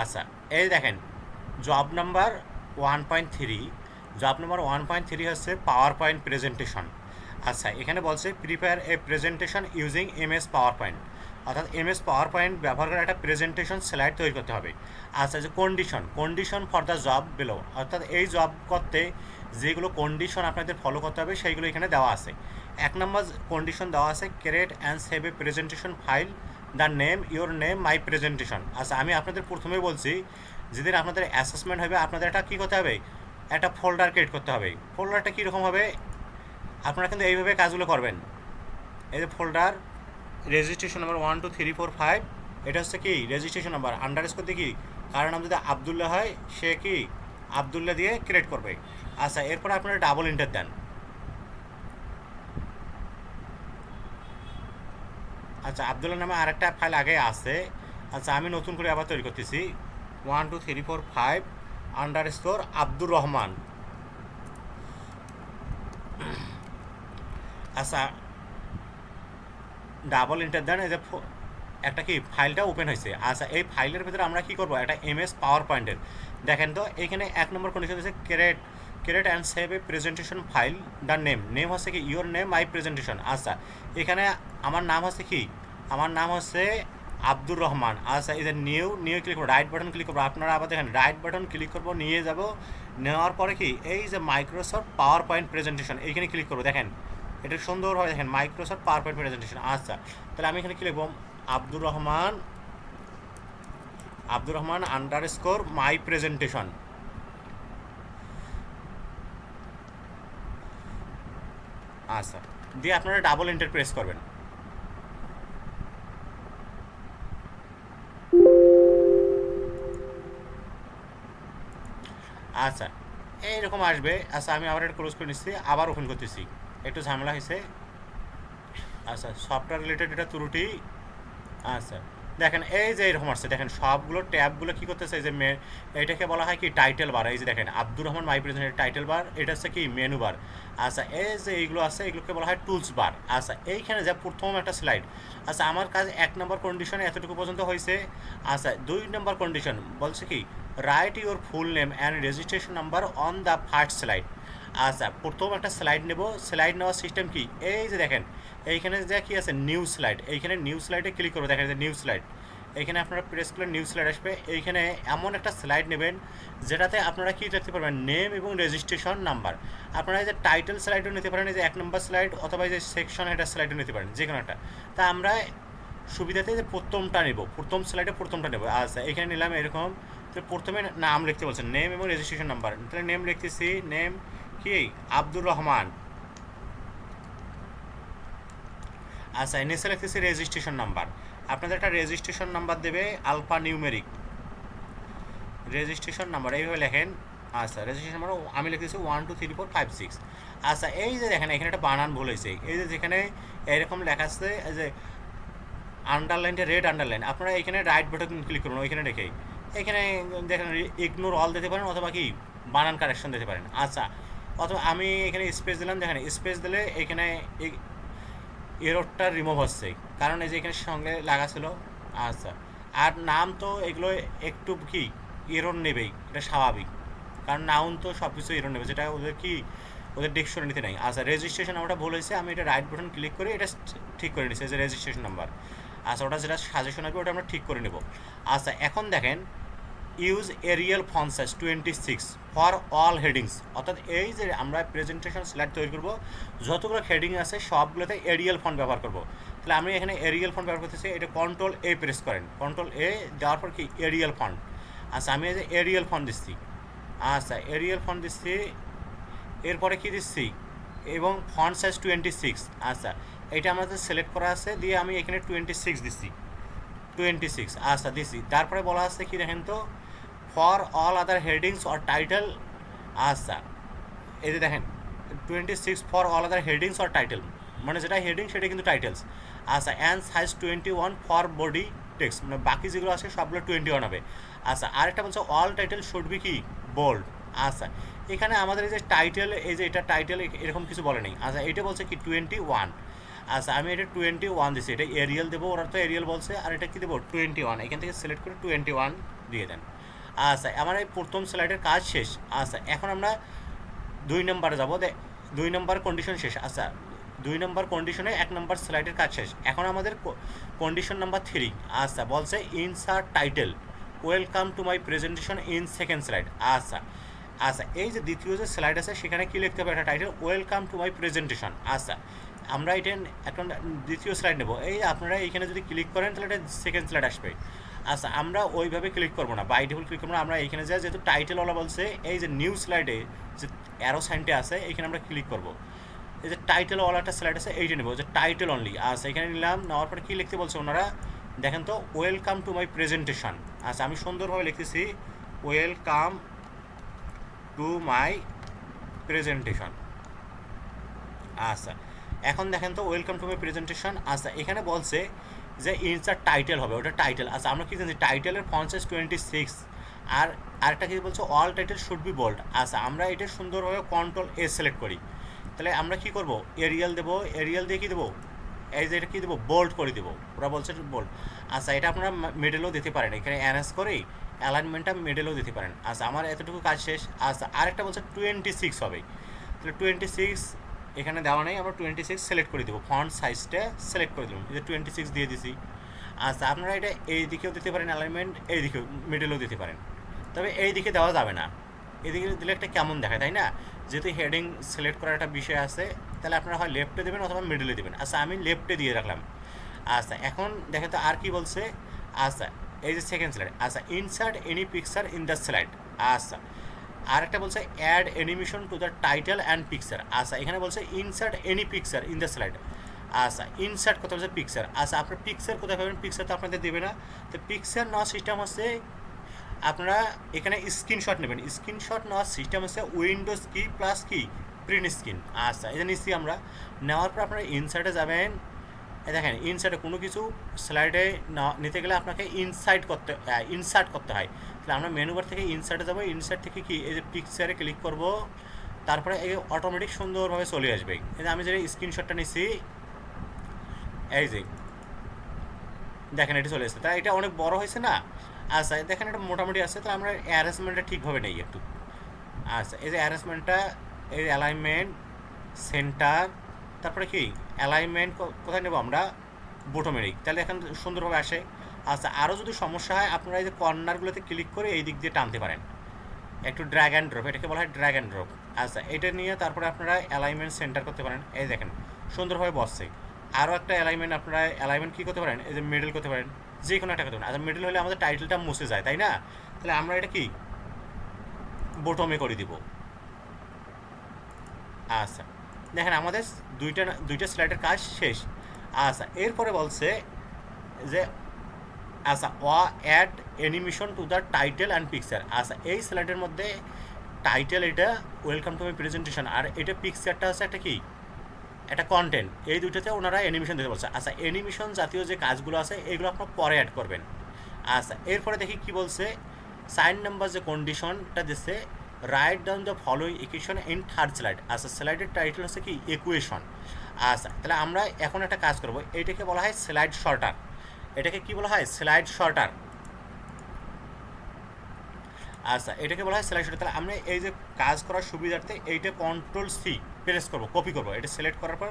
আচ্ছা, এই দেখেন জব নাম্বার 1.3, জব নাম্বার 1.3 হচ্ছে পাওয়ার পয়েন্ট প্রেজেন্টেশন। আচ্ছা, এখানে বলছে prepare a presentation using MS power point, অর্থাৎ এমএস পাওয়ার পয়েন্ট ব্যবহার করে একটা প্রেজেন্টেশন স্লাইড তৈরি করতে হবে। আচ্ছা, যে condition for the job below, অর্থাৎ এই জব করতে যেগুলো কন্ডিশন আপনাদের ফলো করতে হবে সেইগুলো এখানে দেওয়া আছে। 1 নম্বর কন্ডিশন দেওয়া আছে, create and save A presentation file, the name your name my presentation. আচ্ছা, আমি আপনাদের প্রথমেই বলছি যেদিন আপনাদের অ্যাসেসমেন্ট হবে আপনাদের একটা কী করতে হবে, একটা ফোল্ডার ক্রিয়েট করতে হবে। ফোল্ডারটা কীরকম হবে, আপনারা কিন্তু এইভাবে কাজগুলো করবেন। এই যে ফোল্ডার রেজিস্ট্রেশন নাম্বার 1 2 3 4 5, এটা হচ্ছে কি রেজিস্ট্রেশন নাম্বার, আন্ডারস্কোর দিয়ে কি, কারণ নাম যদি আবদুল্লাহ হয় সে কি আবদুল্লাহ দিয়ে ক্রিয়েট করবে। আচ্ছা, এরপরে আপনারা ডাবল ইন্টার দেন। আচ্ছা, আবদুল্লাহ নামে আরেকটা ফাইল আগে আছে। আচ্ছা, আমি নতুন করে আবার তৈরি করতেছি, 1 2 3 4 5 আন্ডারস্কোর আব্দুর রহমান। আচ্ছা, ডাবল ইন্টার দেন। এই যে একটা কি ফাইলটা ওপেন হয়েছে। আচ্ছা, এই ফাইলের ভিতরে আমরা কি করব, একটা এমএস পাওয়ার পয়েন্টের, দেখেন তো এখানে 1 নম্বর কন্ডিশন হচ্ছে create and save A presentation file, the name হচ্ছে কি ইউর নেম মাই প্রেজেন্টেশন। আচ্ছা, এখানে আমার নাম হচ্ছে কি, আমার নাম হচ্ছে আব্দুর রহমান। আচ্ছা, এই যে নিউ ক্লিক করবো, রাইট বাটন ক্লিক করবো, আপনারা আবার দেখেন রাইট বাটন ক্লিক করবো, নিয়ে যাব, নেওয়ার পরে কি এই যে মাইক্রোসফট পাওয়ার পয়েন্ট প্রেজেন্টেশন এইখানে ক্লিক করবো। দেখেন এটা সুন্দরভাবে দেখেন মাইক্রোসফট পাওয়ার পয়েন্ট প্রেজেন্টেশন। আচ্ছা, তাহলে আমি এখানে কি লিখব, Abdur Rahman underscore my presentation. আচ্ছা, দিয়ে আপনারা ডাবল এন্টার প্রেস করবেন। আচ্ছা, এইরকম আসবে। আচ্ছা, আমি আবার এটা ক্লোজ করে নিচ্ছি, আবার ওপেন করতেছি, একটু ঝামেলা হয়েছে। আচ্ছা, সফটওয়্যার রিলেটেড এটা ত্রুটি। আচ্ছা, দেখেন এই যে এরকম আসছে, দেখেন সবগুলো ট্যাবগুলো কী করতেছে, এই যে এইটাকে বলা হয় কি টাইটেল বার। এই যে দেখেন আব্দুর রহমান মাই প্রেজেন্টের টাইটেল বার, এটা হচ্ছে কি মেনু বার। আচ্ছা, এই যে এইগুলো আছে এগুলোকে বলা হয় টুলস বার। আচ্ছা, এইখানে যে প্রথম একটা স্লাইড। আচ্ছা, আমার কাজ 1 নম্বর কন্ডিশনে এতটুকু পর্যন্ত হয়েছে। আচ্ছা, 2 নম্বর কন্ডিশন বলছে কি, right your full name and registration number on the first slide. আচ্ছা, প্রথম একটা স্লাইড নেব, স্লাইড নেওয়ার সিস্টেম কি, এই যে দেখেন এইখানে যে কি আছে নিউ স্লাইড, এইখানে নিউ স্লাইডে ক্লিক করবো। দেখেন যে নিউ স্লাইড, এইখানে আপনারা প্রেস করলে নিউ স্লাইড আসবে। এইখানে এমন একটা স্লাইড নেবেন যেটাতে আপনারা কী রাখতে পারবেন, নেম এবং রেজিস্ট্রেশন নাম্বার। আপনারা এই যে টাইটেল স্লাইডও নিতে পারেন, এই যে 1 নম্বর স্লাইড, অথবা এই যে সেকশন হেডার স্লাইডও নিতে পারেন, যে কোনো একটা। তা আমরা সুবিধাতে যে প্রথমটা নেব, প্রথম স্লাইডে প্রথমটা নেব। আচ্ছা, এখানে নিলাম এরকম। তো প্রথমে নাম লিখতে বলছেন, নেম এবং রেজিস্ট্রেশন নাম্বার। তাহলে নেম লিখতেছি, নেম কি আব্দুর রহমান। আচ্ছা, নিচে লিখতেছি রেজিস্ট্রেশন নাম্বার। আপনাদের একটা রেজিস্ট্রেশন নাম্বার দেবে, আলফা নিউমেরিক রেজিস্ট্রেশন নাম্বার, এইভাবে লেখেন। আচ্ছা, রেজিস্ট্রেশন নাম্বার আমি লিখতেছি 1 2 3 4 5 6। আচ্ছা, এই যে দেখেন এখানে একটা বানান ভুল হয়েছে, এই যে যেখানে এরকম লেখা আছে এই যে আন্ডারলাইনটা রেড আন্ডারলাইন, আপনারা এখানে রাইট বাটন ক্লিক করুন, ওইখানে রেখে এখানে দেখেন ইগনোর অল দিতে পারেন, অথবা কি বানান কারেকশন দিতে পারেন। আচ্ছা, অথবা আমি এখানে স্পেস দিলাম, দেখেন স্পেস দিলে এখানে এররটা রিমুভ হচ্ছে, কারণ এই যে এখানে সঙ্গে লাগা ছিল। আচ্ছা, আর নাম তো এগুলো একটু কি এরর নেবেই, এটা স্বাভাবিক, কারণ নাউন তো সব কিছু এরর নেবে, যেটা ওদের কি ওদের ডিকশনারিতে নেই। আচ্ছা, রেজিস্ট্রেশন নাম্বারটা ভুল হয়েছে, আমি এটা রাইট বাটন ক্লিক করে এটা ঠিক করে নিচ্ছি, যে রেজিস্ট্রেশন নাম্বার। আচ্ছা, ওটা যেটা সাজেশন হবে ওটা আমরা ঠিক করে নেব। আচ্ছা, এখন দেখেন use Arial font size 26 for all headings, অর্থাৎ এই যে আমরা প্রেজেন্টেশন স্লাইড তৈরি করব যতগুলো হেডিং আছে সবগুলোতে এরিয়াল ফন্ট ব্যবহার করব। তাহলে আমি এখানে এরিয়াল ফন্ট ব্যবহার করতেছি, এটা কন্ট্রোল এ প্রেস করেন, কন্ট্রোল এ দেওয়ার পর কি এরিয়াল ফন্ট। আচ্ছা, আমি এই যে এরিয়াল ফন্ট দিচ্ছি। আচ্ছা, এরিয়াল ফন্ট দিচ্ছি, এরপরে কি দিচ্ছি, এবং ফন্ট সাইজ 26। আচ্ছা, এটা আমাদের সিলেক্ট করা আছে, দিয়ে আমি এখানে 26 দিচ্ছি, 26। আচ্ছা, দিচ্ছি। তারপরে বলা আছে কি দেখেন তো, for all other headings or title. আচ্ছা, এই যে দেখেন 26 for all other headings or title, মানে যেটা হেডিং সেটা কিন্তু টাইটেলস। আচ্ছা, and size 21 for body text, মানে বাকি যেগুলো আছে সবগুলো 21 হবে। আচ্ছা, আরেকটা বলছে অল টাইটেল শুড বি কি বোল্ড। আচ্ছা, এখানে আমাদের এই যে টাইটেল, এই যে এটা টাইটেল এরকম কিছু বলে নেই। আচ্ছা, এটা বলছে কি 21। আচ্ছা আমি এটা 21 দিচ্ছি, এটা এরিয়াল দেবো, ওরা তো এরিয়াল বলছে, আর এটা কি দেবো 21, এখান থেকে সিলেক্ট করে 21 দিয়ে দেন। আচ্ছা আমার এই প্রথম স্লাইডের কাজ শেষ। আচ্ছা এখন আমরা 2 নম্বরে যাবো, 2 নম্বর কন্ডিশন শেষ। আচ্ছা 2 নম্বর কন্ডিশনে 1 নম্বর স্লাইডের কাজ শেষ। এখন আমাদের কন্ডিশন নাম্বার 3। আচ্ছা বলছে insert title welcome to my presentation in second slide. আচ্ছা আচ্ছা এই যে দ্বিতীয় যে স্লাইড আছে সেখানে কি লিখতে হবে, একটা title welcome to my presentation. আচ্ছা আমরা এটা এখন দ্বিতীয় স্লাইড নেব, এই আপনারা এইখানে যদি ক্লিক করেন তাহলে এটা সেকেন্ড স্লাইড আসবে। আচ্ছা আমরা ওইভাবে ক্লিক করবো না, বাই ডিফল্ট ক্লিক করবো না, আমরা এইখানে যাই, যেহেতু টাইটেলওয়ালা বলছে এই যে নিউ স্লাইডে যে অ্যারো সাইনটা আছে এইখানে আমরা ক্লিক করবো, এই যে টাইটেলওয়ালা একটা স্লাইড আছে এইটা নেবো, যে টাইটেল অনলি। আচ্ছা এখানে নিলাম, নেওয়ার পরে কী লিখতে বলছে ওনারা দেখেন তো, ওয়েলকাম টু মাই প্রেজেন্টেশন। আচ্ছা আমি সুন্দরভাবে লিখতেছি ওয়েলকাম টু মাই প্রেজেন্টেশন। আচ্ছা এখন দেখেন তো ওয়েলকাম টু মাই প্রেজেন্টেশন। আচ্ছা এখানে বলছে যে ইনসার্ট টাইটেল হবে, ওটা টাইটেল। আচ্ছা আমরা কি জানি টাইটেলের ফন্ট সাইজ 26, আর আরেকটা কি বলছে all title should be bold. আচ্ছা আমরা এটা সুন্দরভাবে কন্ট্রোল এ সিলেক্ট করি, তাহলে আমরা কি করব এরিয়াল দেবো, এরিয়াল দিয়ে কী দেবো, এই যে এটা কী দেবো বোল্ড করে দেবো, ওরা বলছে বোল্ড। আচ্ছা এটা আপনারা মিডেলও দিতে পারেন, এখানে অ্যারেঞ্জ করেই অ্যালাইনমেন্টটা মিডেলও দিতে পারেন। আচ্ছা আমার এতটুকু কাজ শেষ। আচ্ছা আরেকটা বলছে 26 হবে, তাহলে 26 এখানে দেওয়া নেই, আমরা 26 সিলেক্ট করে দেবো, ফন্ট সাইজটা সিলেক্ট করে দিলাম, এই যে 26 দিয়ে দিছি। আচ্ছা আপনারা এটা এই দিকেও দিতে পারেন অ্যালাইনমেন্ট, এই দিকেও মিডেলও দিতে পারেন, তবে এই দিকে দেওয়া যাবে না, এদিকে দিলে একটা কেমন দেখায় তাই না, যেহেতু হেডিং সিলেক্ট করার একটা বিষয় আছে, তাহলে আপনারা হয় লেফটে দেবেন অথবা মিডলে দেবেন। আচ্ছা আমি লেফটে দিয়ে রাখলাম। আচ্ছা এখন দেখেন তো আর কি বলছে। আচ্ছা এই যে সেকেন্ড স্লাইড, আচ্ছা insert any picture in the slide. আচ্ছা আরেকটা বলছে add animation to the title and picture. আচ্ছা এখানে বলছে insert any picture in the slide. আচ্ছা ইনসার্ট কোথায় বলছে পিকচার। আচ্ছা আপনার পিকচার কোথায় পাবেন, পিকচার তো আপনাদের দেবে না, তো পিকচার নেওয়ার সিস্টেম হচ্ছে আপনারা এখানে স্ক্রিনশট নেবেন, স্ক্রিনশট নেওয়ার সিস্টেম হচ্ছে উইন্ডোজ কি প্লাস কি প্রিন্ট স্ক্রিন। আচ্ছা এটা নিচ্ছি আমরা, নেওয়ার পর আপনারা ইনসার্টে যাবেন, দেখেন ইনসার্টে কোনো কিছু স্লাইডে নিতে গেলে আপনাকে ইনসার্ট করতে হয়, তাহলে আমরা মেনু বার থেকে ইনসার্টে যাবো, ইনসার্ট থেকে কি এই যে পিকচারে ক্লিক করব, তারপরে এই অটোমেটিক সুন্দরভাবে চলে আসবে। এই যে আমি যে স্ক্রিনশটটা নিচ্ছি এই যে দেখেন এটি চলে এসেছে, তাই এটা অনেক বড় হয়েছে না। আচ্ছা দেখেন এটা মোটামুটি আছে, তাহলে আমরা অ্যারেঞ্জমেন্টটা ঠিকভাবে নেই একটু। আচ্ছা এই যে অ্যারেঞ্জমেন্টটা, এই অ্যালাইনমেন্ট সেন্টার, তারপরে কি অ্যালাইনমেন্ট কোথায় নেব আমরা বোটোমেরিক, তাহলে এখন সুন্দরভাবে আসে। আচ্ছা আরও যদি সমস্যা হয় আপনারা এই যে কর্নারগুলোতে ক্লিক করে এই দিক দিয়ে টানতে পারেন, একটু ড্র্যাগ অ্যান্ড ড্রপ, এটাকে বলা হয় ড্র্যাগ অ্যান্ড ড্রপ। আচ্ছা এটা নিয়ে তারপরে আপনারা অ্যালাইনমেন্ট সেন্টার করতে পারেন, এই দেখেন সুন্দরভাবে বসছে। আরও একটা অ্যালাইনমেন্ট আপনারা অ্যালাইনমেন্ট কী করতে পারেন, এই যে মিডল করতে পারেন, যে কোনো একটা করতে পারেন। আচ্ছা মিডল হলে আমাদের টাইটেলটা মুছে যায় তাই না, তাহলে আমরা এটা কি বোটমে করে দিব। আচ্ছা দেখেন আমাদের দুইটা স্লাইডের কাজ শেষ। আচ্ছা এরপরে বলছে যে আচ্ছা add animation to the title and picture. আচ্ছা এই স্লাইডের মধ্যে টাইটেল এটা ওয়েলকাম টু মাই প্রেজেন্টেশন, আর এটা পিকচারটা আছে একটা কি একটা কন্টেন্ট, এই দুইটাতে ওনারা অ্যানিমেশন দিতে বলছে। আচ্ছা অ্যানিমেশন জাতীয় যে কাজগুলো আছে এগুলো আপনার পরে অ্যাড করবেন। আচ্ছা এরপরে দেখি কি বলছে, সাইন নাম্বার যে কন্ডিশনটা দিচ্ছে, write down the following equation in third slide. আচ্ছা স্লাইডের টাইটেল হচ্ছে কি ইকুয়েশন। আচ্ছা তাহলে আমরা এখন একটা কাজ করবো, এইটাকে বলা হয় স্লাইড শর্টার, এটাকে কি বলা হয় স্লাইড শর্টার। আচ্ছা এটাকে বলা হয় স্লাইড শর্টার। তাহলে আমরা এই যে কাজ করার সুবিধার্থে এইটা কন্ট্রোল সি প্রেস করবো, কপি করবো, এটা সিলেক্ট করার পর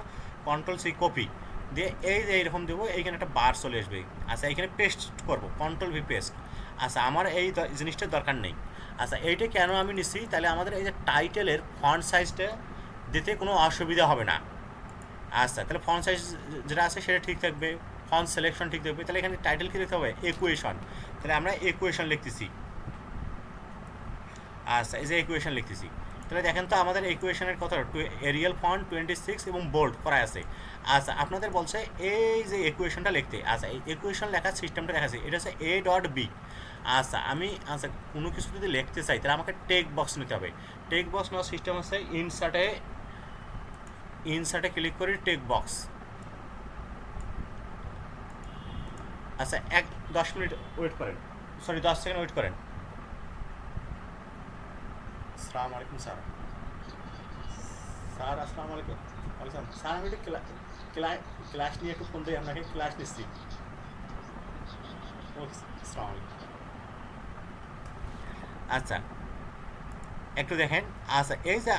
কন্ট্রোল সি কপি দিয়ে এই যে এইরকম দেবো, এইখানে একটা বার চলে আসবে। আচ্ছা এইখানে পেস্ট করবো, কন্ট্রোল ভি পেস্ট। আচ্ছা আমার এই জিনিসটার দরকার নেই। আচ্ছা এইটা কেন আমি নিচ্ছি, তাহলে আমাদের এই যে টাইটেলের ফন্ট সাইজটা দিতে কোনো অসুবিধা হবে না। আচ্ছা তাহলে ফন্ট সাইজ যেটা আছে সেটা ঠিক থাকবে, ফন্ট সিলেকশন ঠিক থাকবে, তাহলে এখানে টাইটেল কী লিখতে হবে ইকুয়েশন, তাহলে আমরা ইকুয়েশন লিখতেছি। আচ্ছা এই যে ইকুয়েশন লিখতেছি, তাহলে দেখেন তো আমাদের ইকুয়েশনের কত এরিয়াল ফন্ট 26 এবং বোল্ড করা আছে। আচ্ছা আপনাদের বলছে এই যে ইকুয়েশনটা লিখতে, আচ্ছা এই ইকুয়েশন লেখার সিস্টেমটা দেখাচ্ছে, এটা হচ্ছে A.B। আচ্ছা আমি কোনো কিছু যদি লিখতে চাই তাহলে আমাকে টেক্সট বক্স নিতে হবে, টেক্সট বক্স নেওয়ার সিস্টেম আছে ইনসার্টে ক্লিক করি টেক্সট বক্স। আচ্ছা 10 মিনিট ওয়েট করেন, সরি 10 সেকেন্ড ওয়েট করেন। আসসালামু আলাইকুম স্যার, স্যার আসসালামু আলাইকুম। স্যার আমি একটু ক্লাস নিয়ে একটু ফোন দিই আপনাকে, ক্লাস নিচ্ছি। ওকে, আসসালামু আলাইকুম। আচ্ছা, একটু দেখেন। আচ্ছা, এই যে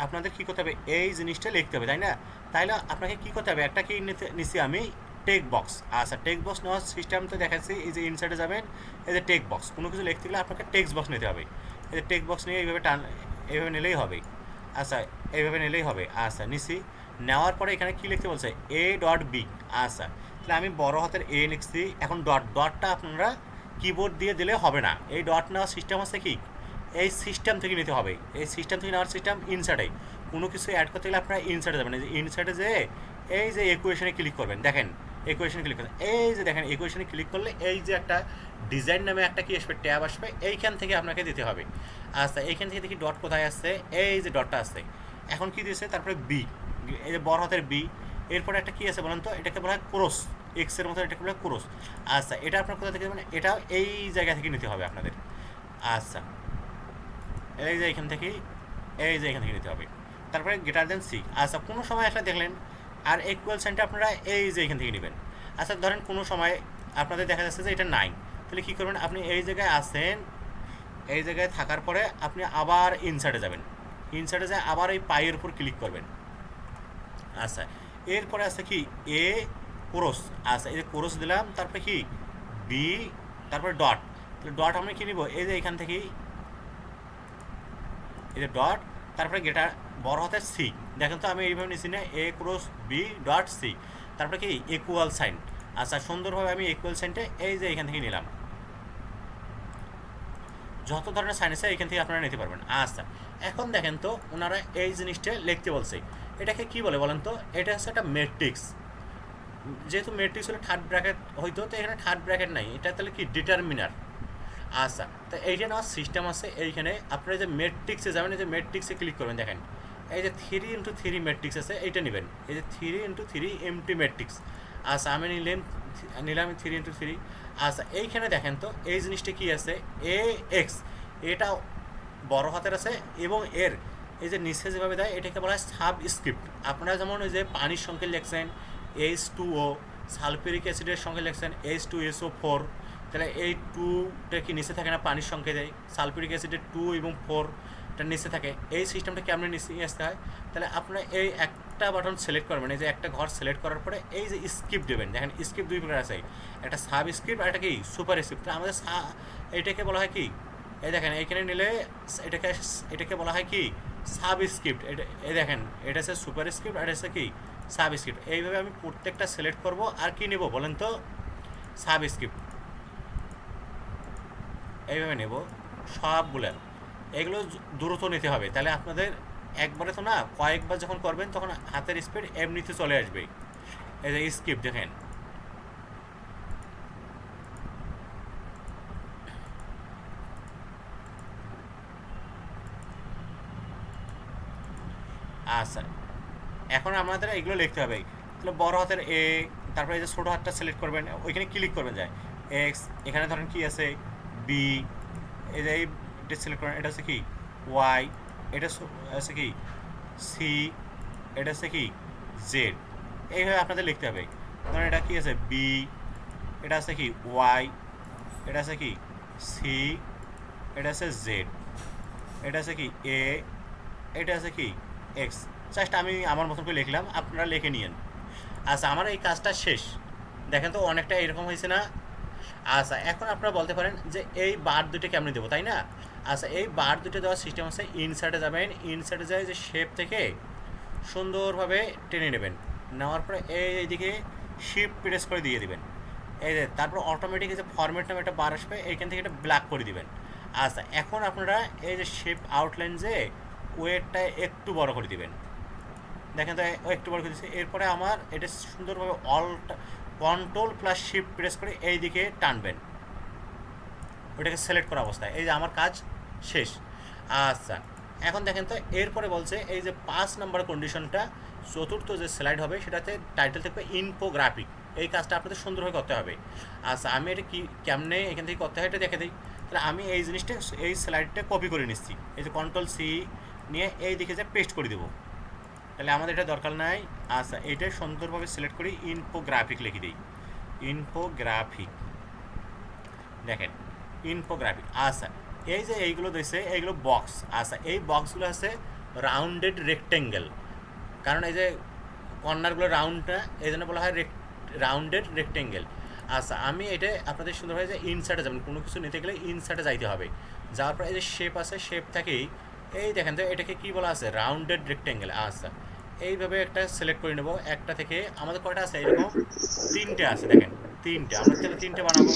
আপনাদের কী করতে হবে, এই জিনিসটা লিখতে হবে, তাই না? তাইলে আপনাকে কী করতে হবে, একটা কি নিচ্ছি আমি, টেক বক্স। আচ্ছা, টেক বক্স নেওয়ার সিস্টেম তো দেখাচ্ছি। এই যে ইনসার্টে যাবেন, এই যে টেক বক্স, কোনো কিছু লিখতে গেলে আপনাকে টেক্সট বক্স নিতে হবে। এই যে টেক বক্স নিয়ে এইভাবে এইভাবে নিলেই হবে। আচ্ছা, এইভাবে নিলেই হবে। আচ্ছা, নিছি। নেওয়ার পরে এখানে কী লিখতে বলছে, এ ডট বি। আচ্ছা, তাহলে আমি বড় হাতের এ লিখছি। এখন ডটটা আপনারা কিবোর্ড দিয়ে দিলে হবে না। এই ডট নেওয়ার সিস্টেম আছে কি, এই সিস্টেম থেকে নিতে হবে। এই সিস্টেম থেকে নেওয়ার সিস্টেম ইনসার্টে। কোনো কিছু অ্যাড করতে গেলে আপনারা ইনসার্টে যাবেন। এই যে ইনসার্টে যে এই যে ইকুয়েশনে ক্লিক করবেন, দেখেন ইকুয়েশনে ক্লিক করেন, এই যে দেখেন ইকুয়েশনে ক্লিক করলে এই যে একটা ডিজাইন নামে একটা কি আসবে, ট্যাব আসবে, এইখান থেকে আপনাকে দিতে হবে। আচ্ছা, এইখান থেকে দেখি ডট কোথায় আসছে, এই যে ডটটা আসছে। এখন কি দিয়েছে, তারপরে বি, এই যে বড় হাতের বি। এরপরে একটা কি আছে বলেন তো, এটাকে বলা হয় ক্রস, এক্সের মতো এটাকে বলা হয় ক্রস। আচ্ছা, এটা আপনার কোথা থেকে দেবেন, এটাও এই জায়গা থেকে নিতে হবে আপনাদের। আচ্ছা, এই যে এখান থেকে, এই যে এখান থেকে নিতে হবে। তারপরে গ্রেটার দেন সি। আচ্ছা, কোনো সময় একটা দেখলেন, আর ইকুয়াল সাইনটা আপনারা এই যে এখান থেকে নেবেন। আচ্ছা, ধরেন কোনো সময় আপনাদের দেখা যাচ্ছে যে এটা নাই, তাহলে কী করবেন, আপনি এই জায়গায় আসেন, এই জায়গায় থাকার পরে আপনি আবার ইনসার্টে যাবেন। ইনসার্টে যায় আবার এই পাইয়ের উপর ক্লিক করবেন। আচ্ছা, এরপরে আছে কি, এ কোরস। আচ্ছা, এই যে কোরস দিলাম, তারপরে কি বি, তারপরে ডট। ডট আমরা কী নিব, এই যে এখান থেকেই, এই যে ডট, তারপরে গেটার বড় হাতের সি। দেখেন তো আমি এইভাবে নিচ্ছি না, এ ক্রস বি ডট সি, তারপরে কি ইকুয়াল সাইন। আচ্ছা, সুন্দরভাবে আমি ইকুয়াল সাইনটা এই যে এখান থেকে নিলাম। যত ধরনের সাইন আছে এখান থেকে আপনারা নিতে পারবেন। আচ্ছা, এখন দেখেন তো ওনারা এই জিনিসটা লিখতে বলছে, এটাকে কি বলে বলেন তো, এটা হচ্ছে একটা ম্যাট্রিক্স। যেহেতু ম্যাট্রিক্স হলে থার্ড ব্র্যাকেট হইতো, তো এখানে থার্ড ব্র্যাকেট নাই, এটা তাহলে কি ডিটারমিনার। আচ্ছা, তো এইটা নেওয়ার সিস্টেম আছে। এইখানে আপনারা যে ম্যাট্রিক্সে যাবেন, এই যে ম্যাট্রিক্সে ক্লিক করবেন, দেখেন এই যে 3x3 ম্যাট্রিক্স আছে, এইটা নেবেন। এই যে 3x3 এমটি ম্যাট্রিক্স। আচ্ছা, আমি নিলাম 3x3। আচ্ছা, এইখানে দেখেন তো এই জিনিসটা কি আছে, এ এক্স, এটা বড় হাতের আছে, এবং এর এই যে নিচে যেভাবে দেয় এটাকে বলা হয় সাবস্ক্রিপ্ট। আপনারা যেমন ওই যে পানির সংখ্যা লিখছেন H2O, সালফিউরিক অ্যাসিডের সংখ্যা লিখছেন H2SO4, তাহলে এই টুটা কি নিচে থাকে না, পানির সংখ্যা দেয়। সালফিউরিক অ্যাসিডের 2 এবং 4টা নিচে থাকে। এই সিস্টেমটা কেমন নিচে নিয়ে আসতে হয়, তাহলে আপনারা এই একটা বাটন সিলেক্ট করবেন, এই যে একটা ঘর সিলেক্ট করার পরে এই যে স্ক্রিপ্ট দেবেন। দেখেন স্ক্রিপ্ট দুই প্রকার আছে, একটা সাব স্ক্রিপ্ট আর একটা কি সুপার স্ক্রিপ্ট। আমাদের এটাকে বলা হয় কি, এই দেখেন এইখানে নিলে এটাকে বলা হয় কি সাবস্ক্রিপ্ট। এই দেখেন এটা হচ্ছে সুপার স্ক্রিপ্ট আর হচ্ছে কি সাবস্ক্রিপ্ট। এইভাবে আমি প্রত্যেকটা সিলেক্ট করব, আর কি নেব বলেন তো, সাবস্ক্রিপ্ট এইভাবে নেব সবগুলো। এগুলো দ্রুত নিতে হবে, তাহলে আপনাদের একবারে তো না, কয়েকবার যখন করবেন তখন হাতের স্পিড এমনিতে চলে আসবে। এই যে স্ক্রিপ্ট দেখেন, আচ্ছা, এখন আমাদের এগুলো লিখতে হবে। তাহলে বড় হাতের এ, তারপরে এই যে ছোটো হাতটা সিলেক্ট করবেন, ওইখানে ক্লিক করবেন, যায় এক্স, এখানে ধরেন কি আছে বি, এই যে এইটা সিলেক্ট করেন, এটা হচ্ছে কি ওয়াই, এটা আছে কি সি, এটা হচ্ছে কি জেড। এইভাবে আপনাদের লিখতে হবে। ধরেন এটা কি আছে বি, এটা আছে কি ওয়াই, এটা আছে কি সি, এটা আছে জেড, এটা আছে কি এ, এটা আছে কি এক্স। জাস্ট আমি আমার মতন করে লিখলাম, আপনারা লিখে নিয়েন। আচ্ছা, আমার এই কাজটা শেষ। দেখেন তো অনেকটা এরকম হয়েছে না। আচ্ছা, এখন আপনারা বলতে পারেন যে এই বার দুটো কেমনি দেবো, তাই না? আচ্ছা, এই বার দুটো দেওয়ার সিস্টেম আছে, ইনসার্টে যাবেন, ইনসার্টে যায় যে শেপ থেকে সুন্দরভাবে টেনে নেবেন। নেওয়ার পরে এইদিকে শিফট প্রেস করে দিয়ে দিবেন। এই যে তারপর অটোমেটিক যে ফরম্যাট নামে একটা বার আসবে, এইখান থেকে এটা ব্ল্যাক করে দিবেন। আচ্ছা, এখন আপনারা এই যে শেপ আউটলাইন যে ওয়েটটা একটু বড় করে দিবেন। দেখেন তো একটু বড় করে দিচ্ছি। এরপরে আমার এটা সুন্দরভাবে কন্ট্রোল প্লাস শিফট প্রেস করে এই দিকে টানবেন, ওইটাকে সিলেক্ট করা অবস্থায়। এই যে আমার কাজ শেষ। আচ্ছা, এখন দেখেন তো এরপরে বলছে এই যে 5 নম্বর কন্ডিশনটা, চতুর্থ যে স্লাইড হবে সেটাতে টাইটেল থাকবে ইনফোগ্রাফিক। এই কাজটা আপনাদের সুন্দরভাবে করতে হবে। আচ্ছা, আমি এটা কি কেমনে এখান থেকে করতে হয় এটা দেখে দিই। তাহলে আমি এই জিনিসটা, এই স্লাইডটা কপি করে নিচ্ছি, এই যে কন্ট্রোল সি নিয়ে এই দিকে যে পেস্ট করে দেবো। তাহলে আমাদের এটা দরকার নাই। আচ্ছা এটা সুন্দরভাবে সিলেক্ট করি, ইনফোগ্রাফিক লিখে দিই, ইনফোগ্রাফিক। দেখেন ইনফোগ্রাফিক। আচ্ছা এই যে এইগুলো দিয়েছে এইগুলো বক্স। আচ্ছা এই বক্সগুলো আছে রাউন্ডেড রেক্টেঙ্গেল, কারণ এই যে কর্নারগুলো রাউন্ড না, এই জন্য বলা হয় রাউন্ডেড রেক্টেঙ্গেল। আচ্ছা আমি এটা আপনাদের সুন্দরভাবে যে ইনসার্টে যাবেন, কোনো কিছু নিতে গেলে ইনসার্টে যাইতে হবে। যাওয়ার পরে এই যে শেপ আছে, শেপ থেকেই এই দেখেন তো এটাকে কী বলা আছে, রাউন্ডেড রেক্টেঙ্গেল। আচ্ছা এইভাবে একটা সিলেক্ট করে নেব। একটা থেকে আমাদের কয়টা আছে, এরকম তিনটে আছে দেখেন, তিনটে। আমরা তাহলে তিনটে বানাবো।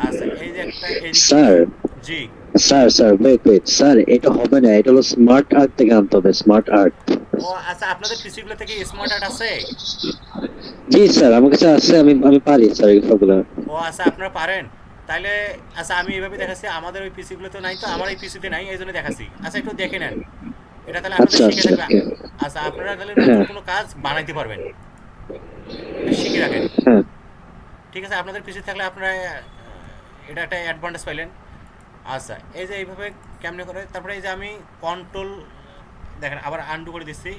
আচ্ছা এই যে একটা এইদিকে। স্যার জি। স্যার ওয়েট স্যার, এটা হবে না, এটা হলো স্মার্ট আর্ট থেকে আনতে হবে, স্মার্ট আর্ট। ও আচ্ছা আপনাদের পিসিগুলো থেকে স্মার্ট আর্ট আছে? জি স্যার, আমার কাছে আছে, আমি আমি পারি স্যার এগুলো। ও আচ্ছা আপনারা পারেন তাইলে। আচ্ছা আমি এইভাবে দেখাচ্ছি, আমাদের ওই পিসিগুলো তো নাই, তো আমার এই পিসিতে নাই, এই জন্য দেখাচ্ছি। আচ্ছা একটু দেখে নেন, এটা তাহলে আপনাদের আচ্ছা শিখে আচ্ছা থাকবে। ওকে। আচ্ছা আপনারা তাহলে নতুন হ্যাঁ কোনো কাজ বানাইতে পারবেন, এটা শিখে রাখেন। হ্যাঁ। ঠিক আছে, আপনাদের পিসি থাকলে আপনারা এটা একটা অ্যাডভান্টেজ পাইলেন। আচ্ছা এই যে এইভাবে কেমনে করে, তারপরে এই যে আমি কন্ট্রোল, দেখেন আবার আনডু করে দিচ্ছি,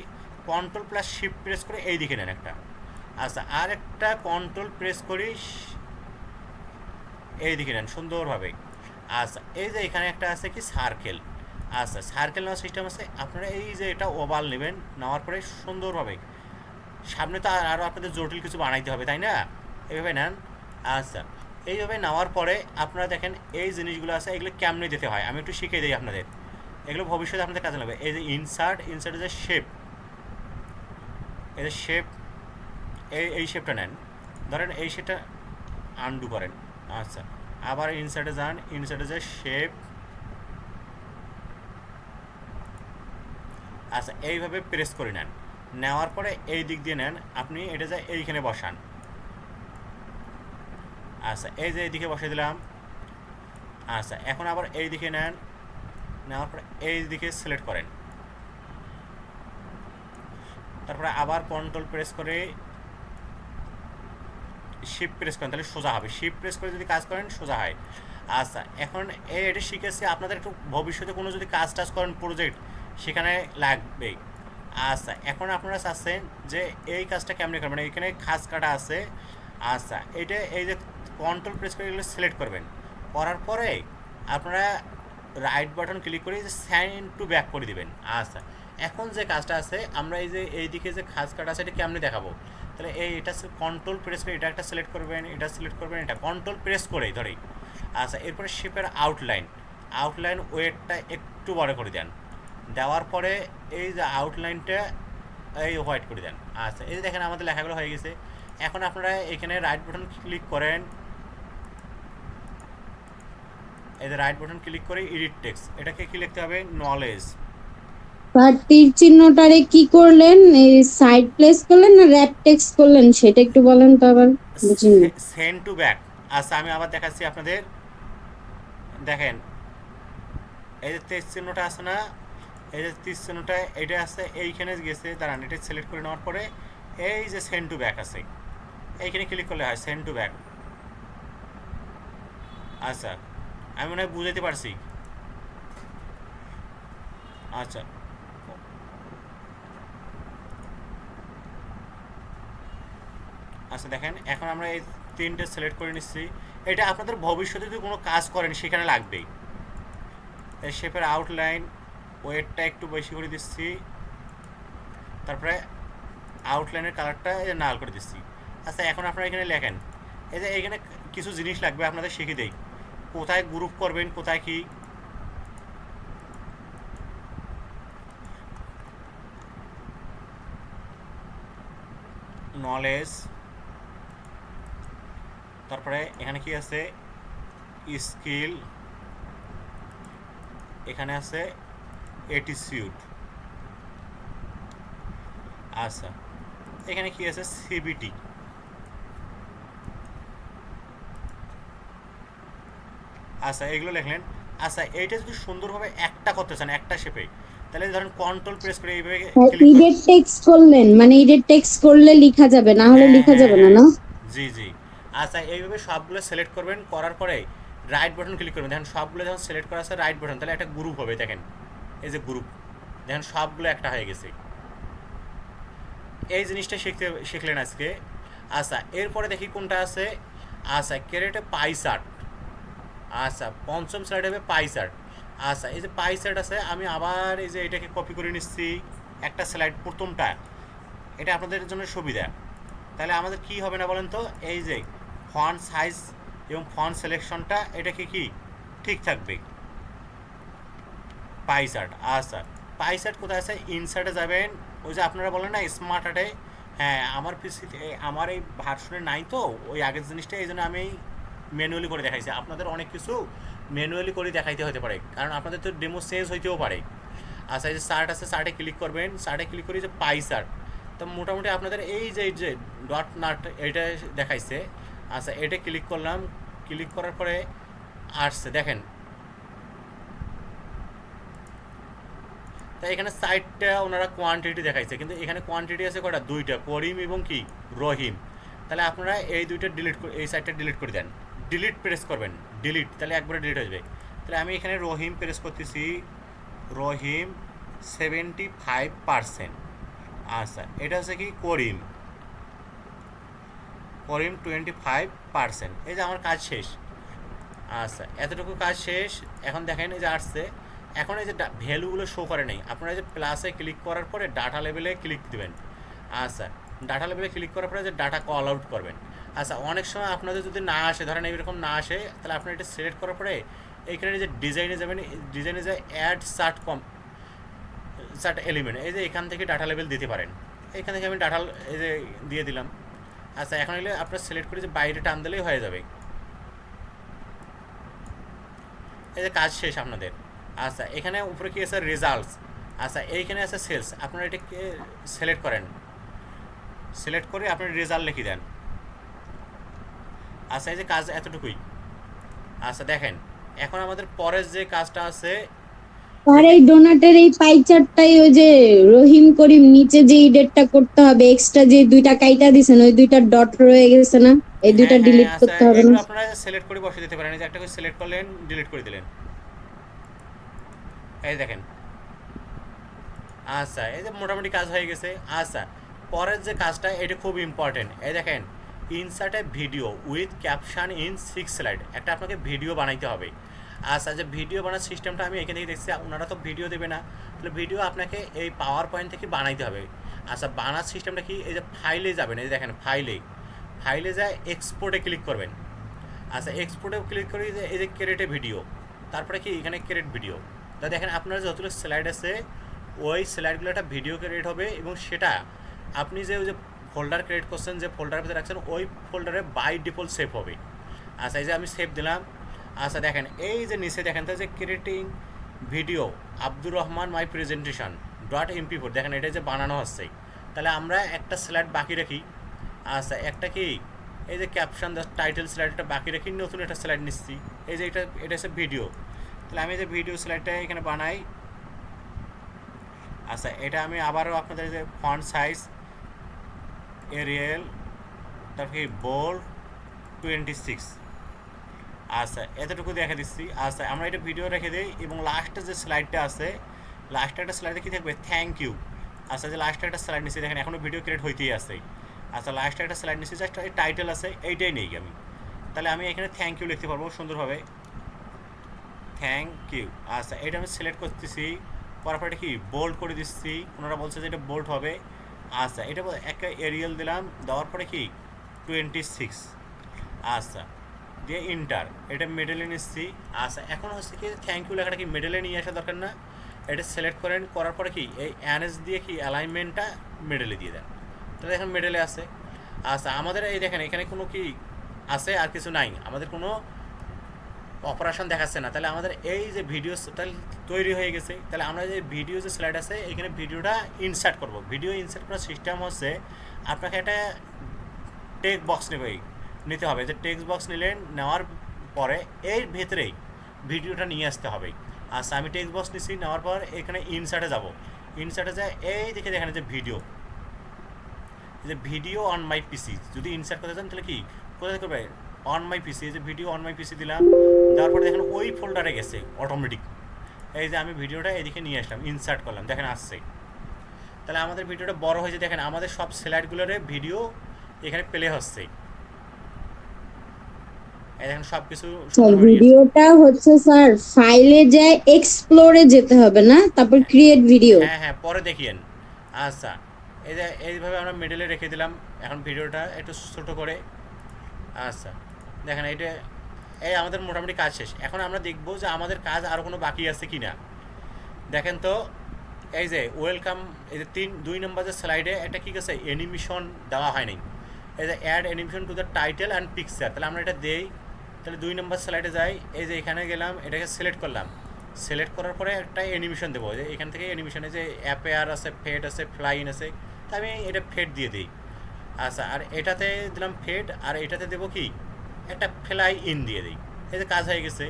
কন্ট্রোল প্লাস শিফট প্রেস করে এই দিকে নেন একটা। আচ্ছা আর একটা কন্ট্রোল প্রেস করি এই দিকে নেন সুন্দরভাবে। আচ্ছা এই যে এখানে একটা আছে কি সার্কেল। আচ্ছা সার্কেল নেওয়ার সিস্টেম আছে, আপনারা এই যে এটা ওভাল নেবেন, নেওয়ার পরে সুন্দরভাবে সামনে তো আরও আপনাদের জটিল কিছু বানাইতে হবে তাই না, এইভাবে নেন। আচ্ছা এইভাবে নেওয়ার পরে আপনারা দেখেন এই জিনিসগুলো আছে, এগুলো কেমনে দিতে হয় আমি একটু শিখিয়ে দিই আপনাদের, এগুলো ভবিষ্যতে আপনাদের কাজে লাগবে। এই যে ইনসার্টের যে শেপ, এই যে শেপ, এই শেপটা নেন, ধরেন এই শেপটা আনডু করেন। আচ্ছা আবার ইনসার্টে যান, ইনসার্টে যে শেপ। আচ্ছা এইভাবে প্রেস করে নেন, নেওয়ার পরে এই দিক দিয়ে নেন, আপনি এটা যা এইখানে বসান। আচ্ছা এই যে এইদিকে বসিয়ে দিলাম। আচ্ছা এখন আবার এই দিকে নেন, নেওয়ার পরে এই দিকে সিলেক্ট করেন, তারপরে আবার কন্ট্রোল প্রেস করে শিফট প্রেস করেন, তাহলে সোজা হবে। শিফট প্রেস করে যদি কাজ করেন সোজা হয়। আচ্ছা এখন এটা শিখেছি, আপনাদের একটু ভবিষ্যতে কোনো যদি কাজ টাজ করেন প্রজেক্ট, সেখানে লাগবে। আচ্ছা এখন আপনারা চাচ্ছেন যে এই কাজটা কেমনে করবেন, এইখানে খাস কাটা আছে। আচ্ছা এটা এই যে কন্ট্রোল প্রেস করে এগুলো সিলেক্ট করবেন, করার পরে আপনারা রাইট বাটন ক্লিক করে যে সেন্ড টু ব্যাক করে দিবেন। আচ্ছা এখন যে কাজটা আছে, আমরা এই যে এইদিকে যে খাস কাটা আছে এটা কেমনে দেখাবো, তাহলে এটা কন্ট্রোল প্রেস করে এটা একটা সিলেক্ট করবেন, এটা সিলেক্ট করবেন, এটা কন্ট্রোল প্রেস করেই ধরেই। আচ্ছা এরপরে শেপের আউটলাইন, আউটলাইন ওয়েটটা একটু বড় করে দেন, দেওয়ার পরে এই যে আউটলাইনটা এই হোয়াইট করে দেন। আচ্ছা এই যে দেখেন আমাদের লেখাগুলো হয়ে গেছে। এখন আপনারা এখানে রাইট বাটন ক্লিক করেন, এই যে রাইট বাটন ক্লিক করে এডিট টেক্সট, এটাকে কি লিখতে হবে, নলেজ। আর তীর চিহ্নটারে কি করলেন, এই সাইড প্লেস করলেন না র‍্যাপ টেক্সট করলেন সেটা একটু বলেন তো আবার, বুঝিনি। Send to back. আচ্ছা আমি আবার দেখাচ্ছি আপনাদের, দেখেন এই যে তেজ চিহ্নটা আছে না, এই যে তীর চিহ্নটা এটা আছে এইখানে গেছে, দাঁড়ান এটা সিলেক্ট করে নেওয়ার পরে এই যে সেন্ড টু ব্যাক আছে, এইখানে ক্লিক করলে হয় সেন্ড টু ব্যাক। আচ্ছা আমি মনে হয় বুঝাইতে পারছি। আচ্ছা আচ্ছা দেখেন এখন আমরা এই তিনটে সিলেক্ট করে নিচ্ছি, এটা আপনাদের ভবিষ্যতে যদি কোনো কাজ করেন সেখানে লাগবেই। এই শেপের আউটলাইন ওয়েটটা একটু বেশি করে দিচ্ছি, তারপরে আউটলাইনের কালারটা লাল করে দিচ্ছি। আচ্ছা এখন আপনারা এখানে লেখেন, এই যে এখানে কিছু জিনিস লাগবে আপনাদের শিখিয়ে দেই, কোথায় গ্রুপ করবেন, কোথায় কি। নলেজ, তারপরে এখানে কি আছে, স্কিল, এখানে আছে অ্যাটিটিউড। আচ্ছা এখানে কি আছে, সিবিটি। আচ্ছা এগুলো লিখলেন। আচ্ছা এইটা যদি সুন্দরভাবে একটা করতে চান একটা শেপে, তাহলে ধরেন কন্ট্রোল প্রেস করে এইভাবে ক্লিক করুন। ইডেট টেক্সট করলেন মানে ইডেট টেক্সট করলে লেখা যাবে, না হলে হ্যাঁ লেখা হ্যাঁ যাবে না, হ্যাঁ, না? জি জি। আচ্ছা এইভাবে সবগুলো সিলেক্ট করবেন, করার পরে রাইট বাটন ক্লিক করবেন, দেখেন সবগুলো যখন সিলেক্ট করা আছে রাইট বাটন, তাহলে একটা গ্রুপ হবে, দেখেন এই যে গ্রুপ, দেখেন সবগুলো একটা হয়ে গেছে। এই জিনিসটা শিখলেন আজকে। আচ্ছা এরপরে দেখি কোনটা আছে। আচ্ছা ক্যারেটে পাই চার্ট। আচ্ছা পঞ্চম স্লাইড হবে পাই চার্ট। আচ্ছা এই যে পাই চার্ট আছে, আমি আবার এই যে এটাকে কপি করে নিচ্ছি একটা স্লাইড প্রথমটা, এটা আপনাদের জন্য সুবিধা। তাহলে আমাদের কি হবে না বলেন তো, এই যে ফন্ট সাইজ এবং ফন্ট সিলেকশনটা এটা কি ঠিক থাকবে। Pie chart. আচ্ছা পাই চার্ট কোথায় আছে, ইনসার্টে যাবেন। ওই যে আপনারা বলেন না স্মার্ট আর্টে, হ্যাঁ আমার পিসিতে আমার এই ভার্সনে নাই তো ওই আগের জিনিসটা, এই জন্য আমি ম্যানুয়ালি করে দেখাইছি। আপনাদের অনেক কিছু ম্যানুয়ালি করে দেখাইতে হতে পারে, কারণ আপনাদের তো ডেমো চেঞ্জ হইতেও পারে। আচ্ছা এই যে চার্ট আছে, চার্টে ক্লিক করবেন, চার্টে ক্লিক করে যে পাই চার্ট, তো মোটামুটি আপনাদের এই যে ডট নাট এটা দেখাইছে। আচ্ছা এটা ক্লিক করলাম, ক্লিক করার পরে আসছে দেখেন। তাই এখানে সাইটটা ওনারা কোয়ান্টিটি দেখাইছে, কিন্তু এখানে কোয়ান্টিটি আছে কটা, দুইটা, করিম এবং কি রহিম। তাহলে আপনারা এই দুইটা ডিলিট, এই সাইটটা ডিলিট করে দেন, ডিলিট প্রেস করবেন, ডিলিট, তাহলে একবারে ডিলিট হয়ে যাবে। তাহলে আমি এখানে রহিম প্রেস করতেছি, রহিম 75%। আচ্ছা এটা হচ্ছে কি করিম, করিম 25%। এই যে আমার কাজ শেষ। আচ্ছা এতটুকু কাজ শেষ। এখন দেখেন এই যে আসছে, এখন এই যে ভ্যালুগুলো শো করে নেই, আপনারা যে প্লাসে ক্লিক করার পরে ডাটা লেভেলে ক্লিক দেবেন। আচ্ছা ডাটা লেভেলে ক্লিক করার পরে যে ডাটা কল আউট করবেন। আচ্ছা অনেক সময় আপনাদের যদি না আসে, ধরেন এইরকম না আসে, তাহলে আপনারা এটা সিলেক্ট করার পরে এইখানে যে ডিজাইনে যাবেন, ডিজাইনে যায় অ্যাড চার্ট এলিমেন্ট, এই যে এখান থেকে ডাটা লেভেল দিতে পারেন। এখান থেকে আমি ডাটা এই যে দিয়ে দিলাম। আচ্ছা এখন এলে আপনার সিলেক্ট করে যে বাইরে টান দিলেই হয়ে যাবে। এই যে কাজ শেষ আপনাদের। আচ্ছা এখানে উপরে কি আছে, রেজাল্টস। আচ্ছা এইখানে আছে সেলস, আপনারা এটাকে সিলেক্ট করেন, সিলেক্ট করে আপনি রেজাল্ট লিখে দেন। আচ্ছা এই যে কাজ এতটুকুই। আচ্ছা দেখেন এখন আমাদের পরের যে কাজটা আছে, আর এই ডোনাটের এই পাই চার্টটাই ওই যে রহিম করিম নিচে যে ডেটটা করতে হবে, এক্সট্রা যে দুইটা কাইটা দিছেন ওই দুইটা ডট রয়ে গেছে না, এই দুইটা হ্যাঁ হ্যাঁ ডিলিট আচ্ছা করতে হবে না? এগুলো আপনারা সিলেক্ট করে বসে দিতে পারেন। এই যে একটা করে সিলেক্ট করলেন, ডিলিট করে দিলেন, এই দেখেন। আচ্ছা এই যে মোটামুটি কাজ হয়ে গেছে। আচ্ছা পরের যে কাজটা এটা খুব ইম্পর্টেন্ট, এই দেখেন insert a video with caption in 6 slide, একটা আপনাকে ভিডিও বানাইতে হবে। আচ্ছা যে ভিডিও বানার সিস্টেমটা আমি এখান থেকে দেখছি, ওনারা তো ভিডিও দেবে না, তাহলে ভিডিও আপনাকে এই পাওয়ার পয়েন্ট থেকে বানাইতে হবে। আচ্ছা বানার সিস্টেমটা কি, এই যে ফাইলে যাবেন, এই যে দেখেন ফাইলে, ফাইলে যায় এক্সপোর্টে ক্লিক করবেন। আচ্ছা এক্সপোর্টে ক্লিক করে এই যে ক্রিয়েট এ ভিডিও, তারপরে কি এখানে ক্রিয়েট ভিডিও, তা দেখেন আপনার যতগুলো স্লাইড আছে ওই স্লাইডগুলো একটা ভিডিও ক্রিয়েট হবে, এবং সেটা আপনি যে ওই যে ফোল্ডার ক্রিয়েট করছেন, যে ফোল্ডারের ভিতরে রাখছেন ওই ফোল্ডারে বাই ডিফল্ট সেভ হবে। আচ্ছা এই যে আমি সেভ দিলাম। আচ্ছা দেখেন এই যে নিচে দেখেন তো যে ক্রিয়েটিং ভিডিও আব্দুর রহমান মাই প্রেজেন্টেশন .mp4, দেখেন এটা যে বানানো হচ্ছে। তাহলে আমরা একটা স্লাইড বাকি রাখি। আচ্ছা একটা কি এই যে ক্যাপশন টাইটেল স্লাইডটা বাকি রাখি, নতুন একটা স্লাইড নিচ্ছি, এই যে এটা হচ্ছে ভিডিও। তাহলে আমি যে ভিডিও স্লাইডটা এখানে বানাই। আচ্ছা এটা আমি আবারও আপনাদের যে ফন্ট সাইজ এরিয়াল, তারপর কি বোল্ড 26। আচ্ছা এতটুকু দেখে দিচ্ছি। আচ্ছা আমরা এটা ভিডিও রেখে দিই, এবং লাস্টে যে স্লাইডটা আছে, লাস্টে একটা স্লাইডে কী থাকবে, থ্যাংক ইউ। আচ্ছা যে লাস্টে একটা স্লাইড নিচ্ছি, দেখেন এখনও ভিডিও ক্রিয়েট হইতেই আছে। আচ্ছা লাস্টে একটা স্লাইড নিচ্ছি, জাস্ট এই টাইটেল আছে এইটাই নেই আমি, তাহলে আমি এখানে থ্যাংক ইউ লিখতে পারবো সুন্দরভাবে, থ্যাংক ইউ। আচ্ছা এটা আমি সিলেক্ট করতেছি, করার পরে কি বোল্ড করে দিচ্ছি, ওনারা বলছে যে এটা বোল্ড হবে। আচ্ছা এটা একটা এরিয়াল দিলাম, দেওয়ার পরে কি 26। আচ্ছা দিয়ে ইন্টার, এটা মেডেলে নিচ্ছি। আচ্ছা এখন হচ্ছে কি থ্যাংক ইউ লেখাটা কি মেডেলে নিয়ে আসা দরকার না, এটা সিলেক্ট করেন, করার পরে কি এই এনএস দিয়ে কি অ্যালাইনমেন্টটা মেডেলে দিয়ে দেন, তাহলে এখন মেডেলে আছে। আচ্ছা আমাদের এই দেখেন এখানে কোনো কি আছে, আর কিছু নাই, আমাদের কোনো অপারেশন দেখাচ্ছে না। তাহলে আমাদের এই যে ভিডিও তাহলে তৈরি হয়ে গেছে। তাহলে আমরা যে ভিডিও যে স্লাইড আছে এখানে ভিডিওটা ইনসার্ট করব। ভিডিও ইনসার্ট করার সিস্টেম হচ্ছে আপনাকে একটা টেক্সট বক্স নিতে হবে, যে টেক্সট বক্স নিলেন, নেওয়ার পরে এর ভেতরেই ভিডিওটা নিয়ে আসতে হবে। আচ্ছা আমি টেক্সট বক্স নিচ্ছি, নেওয়ার পর এখানে ইনসার্টে যাব, ইনসার্টে যায় এই দিকে দেখেন যে ভিডিও অন মাই পিসি, যদি ইনসার্ট করতে চান তাহলে কি কোথায় করবে, অন মাই পিসি, এই যে ভিডিও অন মাই পিসি দিলাম, দেওয়ার পরে দেখেন ওই ফোল্ডারে গেছে অটোমেটিক। এই যে আমি ভিডিওটা এদিকে নিয়ে আসলাম, ইনসার্ট করলাম, দেখেন আসছে। তাহলে আমাদের ভিডিওটা বড় হয়েছে। দেখেন আমাদের সব স্লাইডগুলোর ভিডিও এখানে প্লে হচ্ছে, এই দেখেন সব কিছু স্যার সুন্দর হয়ে গেছে। ভিডিওটা হচ্ছে স্যার ফাইলে যায় এক্সপ্লোরে যেতে হবে না, তারপর ক্রিয়েট ভিডিও। হ্যাঁ হ্যাঁ পরে দেখিয়েন। আচ্ছা এই যে এইভাবে আমরা মিডলে রেখে দিলাম। এখন ভিডিওটা একটু ছোট করে, আচ্ছা দেখেন এইটা, এই আমাদের মোটামুটি কাজ শেষ। এখন আমরা দেখব যে আমাদের কাজ আরও কোনো বাকি আছে কি না। দেখেন তো এই যে ওয়েলকাম, এই যে 2 নম্বর যে স্লাইডে একটা কী আছে, অ্যানিমেশন দেওয়া হয়নি। এই যে add animation to the title and picture, তাহলে আমরা এটা দেই। তাহলে 2 নম্বর স্লাইডে যাই, এই যে এখানে গেলাম, এটাকে সিলেক্ট করলাম। সিলেক্ট করার পরে একটা অ্যানিমেশন দেবো, যে এখান থেকে অ্যানিমেশনে যে অ্যাপেয়ার আছে, ফেড আছে, ফ্লাইন আছে, তা আমি এটা ফেড দিয়ে দিই। আচ্ছা আর এটাতে দিলাম ফেড, আর এটাতে দেবো কি একটা ফ্লাই ইন দিয়ে দিই। এই যে কাজ হয়ে গেছে।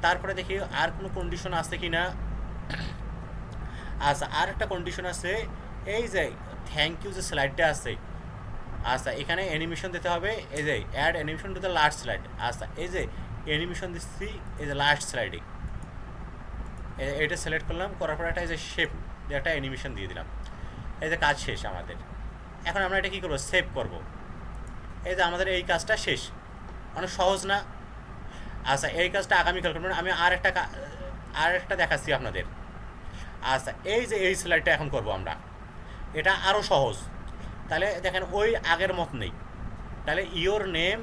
তারপরে দেখি আর কোনো কন্ডিশন আছে কি না। আচ্ছা আর একটা কন্ডিশন আছে, এই যে থ্যাংক ইউ যে স্লাইডটা আছে, আচ্ছা এখানে অ্যানিমেশন দিতে হবে। এই যে add animation to the last slide, আচ্ছা এই যে অ্যানিমেশন দিচ্ছি এই যে লাস্ট স্লাইডে, এটা সিলেক্ট করলাম, করার পর একটা এই যে শেপ দিয়ে একটা অ্যানিমেশন দিয়ে দিলাম। এই যে কাজ শেষ আমাদের। এখন আমরা এটা কী করবো, সেভ করব। এই যে আমাদের এই কাজটা শেষ। অনেক সহজ না? আচ্ছা এই কাজটা আগামীকাল করবেন। আমি আর একটা দেখাচ্ছি আপনাদের। আচ্ছা এই যে এই স্লাইডটা এখন করব আমরা, এটা আরও সহজ। তাহলে দেখেন ওই আগের মত নেই। তাহলে ইওর নেম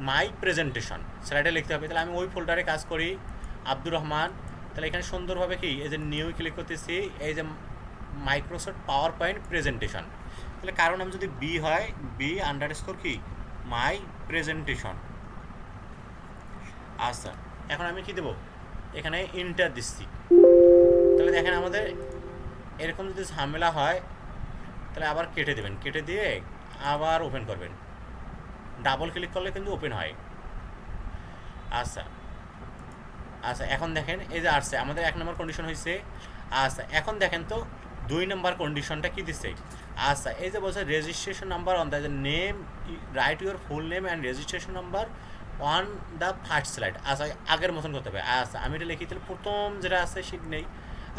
মাই প্রেজেন্টেশন স্লাইডে লিখতে হবে। তাহলে আমি ওই ফোল্ডারে কাজ করি, আব্দুর রহমান। তাহলে এখানে সুন্দরভাবে কি এই যে নিউ ক্লিক করতেছি, এই যে মাইক্রোসফট পাওয়ার পয়েন্ট প্রেজেন্টেশন। তাহলে কারণ আমি যদি বি হয়, বি আন্ডারস্কোর কি মাই প্রেজেন্টেশন। আচ্ছা এখন আমি কি দেবো, এখানে ইন্টার দিচ্ছি। তাহলে দেখেন আমাদের এরকম যদি ঝামেলা হয় তাহলে আবার কেটে দেবেন, কেটে দিয়ে আবার ওপেন করবেন। ডাবল ক্লিক করলে কিন্তু ওপেন হয়। আচ্ছা আচ্ছা এখন দেখেন এই যে আসছে আমাদের 1 নম্বর কন্ডিশন হয়েছে। আচ্ছা এখন দেখেন তো 2 নম্বর কন্ডিশনটা কি দিচ্ছে। আচ্ছা এই যে বলছে registration number on the name, right your full name and registration number on the first slide. আচ্ছা আগের মতন করতে হবে। আচ্ছা আমি এটা লিখি, তাহলে প্রথম যেটা আছে সেটা নেই,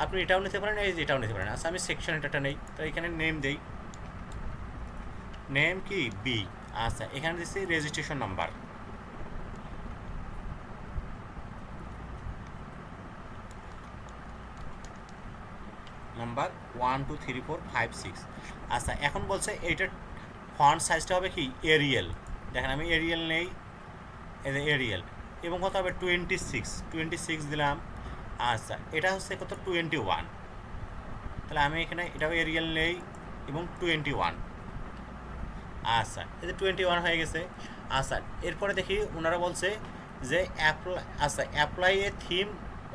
আপনি এটাও নিতে পারেন, এই যে এটাও নিতে পারেন। আচ্ছা আমি সেকশন এটা নেই, তো এখানে নেম দেই, নেম কি বি। আচ্ছা এখানে দিচ্ছি রেজিস্ট্রেশন নাম্বার, নাম্বার 1 2 3 4 5 6। আচ্ছা এখন বলছে এইটার ফন্ট সাইজটা হবে কি এরিয়াল। দেখেন আমি এরিয়াল নেই, এই যে এরিয়াল, এবং কত হবে 26 দিলাম। আচ্ছা এটা হচ্ছে কত 21। তাহলে আমি এখানে এটাও এরিয়াল নেই এবং 21। আচ্ছা এই যে 21 হয়ে গেছে। আচ্ছা এরপরে দেখি ওনারা বলছে যে apply A theme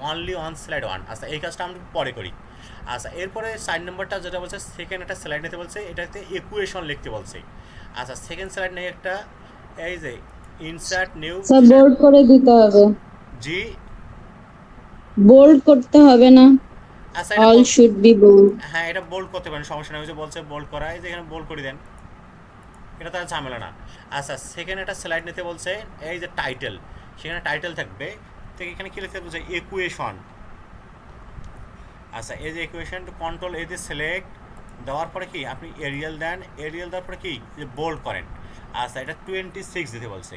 only on slide 1। আচ্ছা এই কাজটা আমরা পরে করি। আচ্ছা এরপরে 4 নম্বরটা যেটা বলছে, সেকেন্ড একটা স্লাইড নিতে বলছে, এটাতে ইকুয়েশন লিখতে বলছে। আচ্ছা সেকেন্ড স্লাইড নেই একটা, এই যে ইনসার্ট নিউ, স্যার বোল্ড করে দিতে হবে, জি বোল্ড করতে হবে না, আচ্ছা এটা অল শুড বি বোল্ড। হ্যাঁ এটা বোল্ড করতে পারেন, সমস্যা নেই। ওই যে বলছে বোল্ড করা, এই যে এখানে বোল্ড করে দেন, এটা তো আর ঝামেলা না। আচ্ছা সেকেন্ড একটা স্লাইড নিতে বলছে, এই যে টাইটেল, সেখানে টাইটেল থাকবে, তো এখানে কী লিখতে বলছে ইকুয়েশন। আচ্ছা এই যে ইকুয়েশন, কন্ট্রোল এই যে সিলেক্ট দেওয়ার পরে কি আপনি এরিয়াল দেন, এরিয়াল দেওয়ার পরে কি যে বোল্ড করেন। আচ্ছা এটা 26 দিতে বলছে।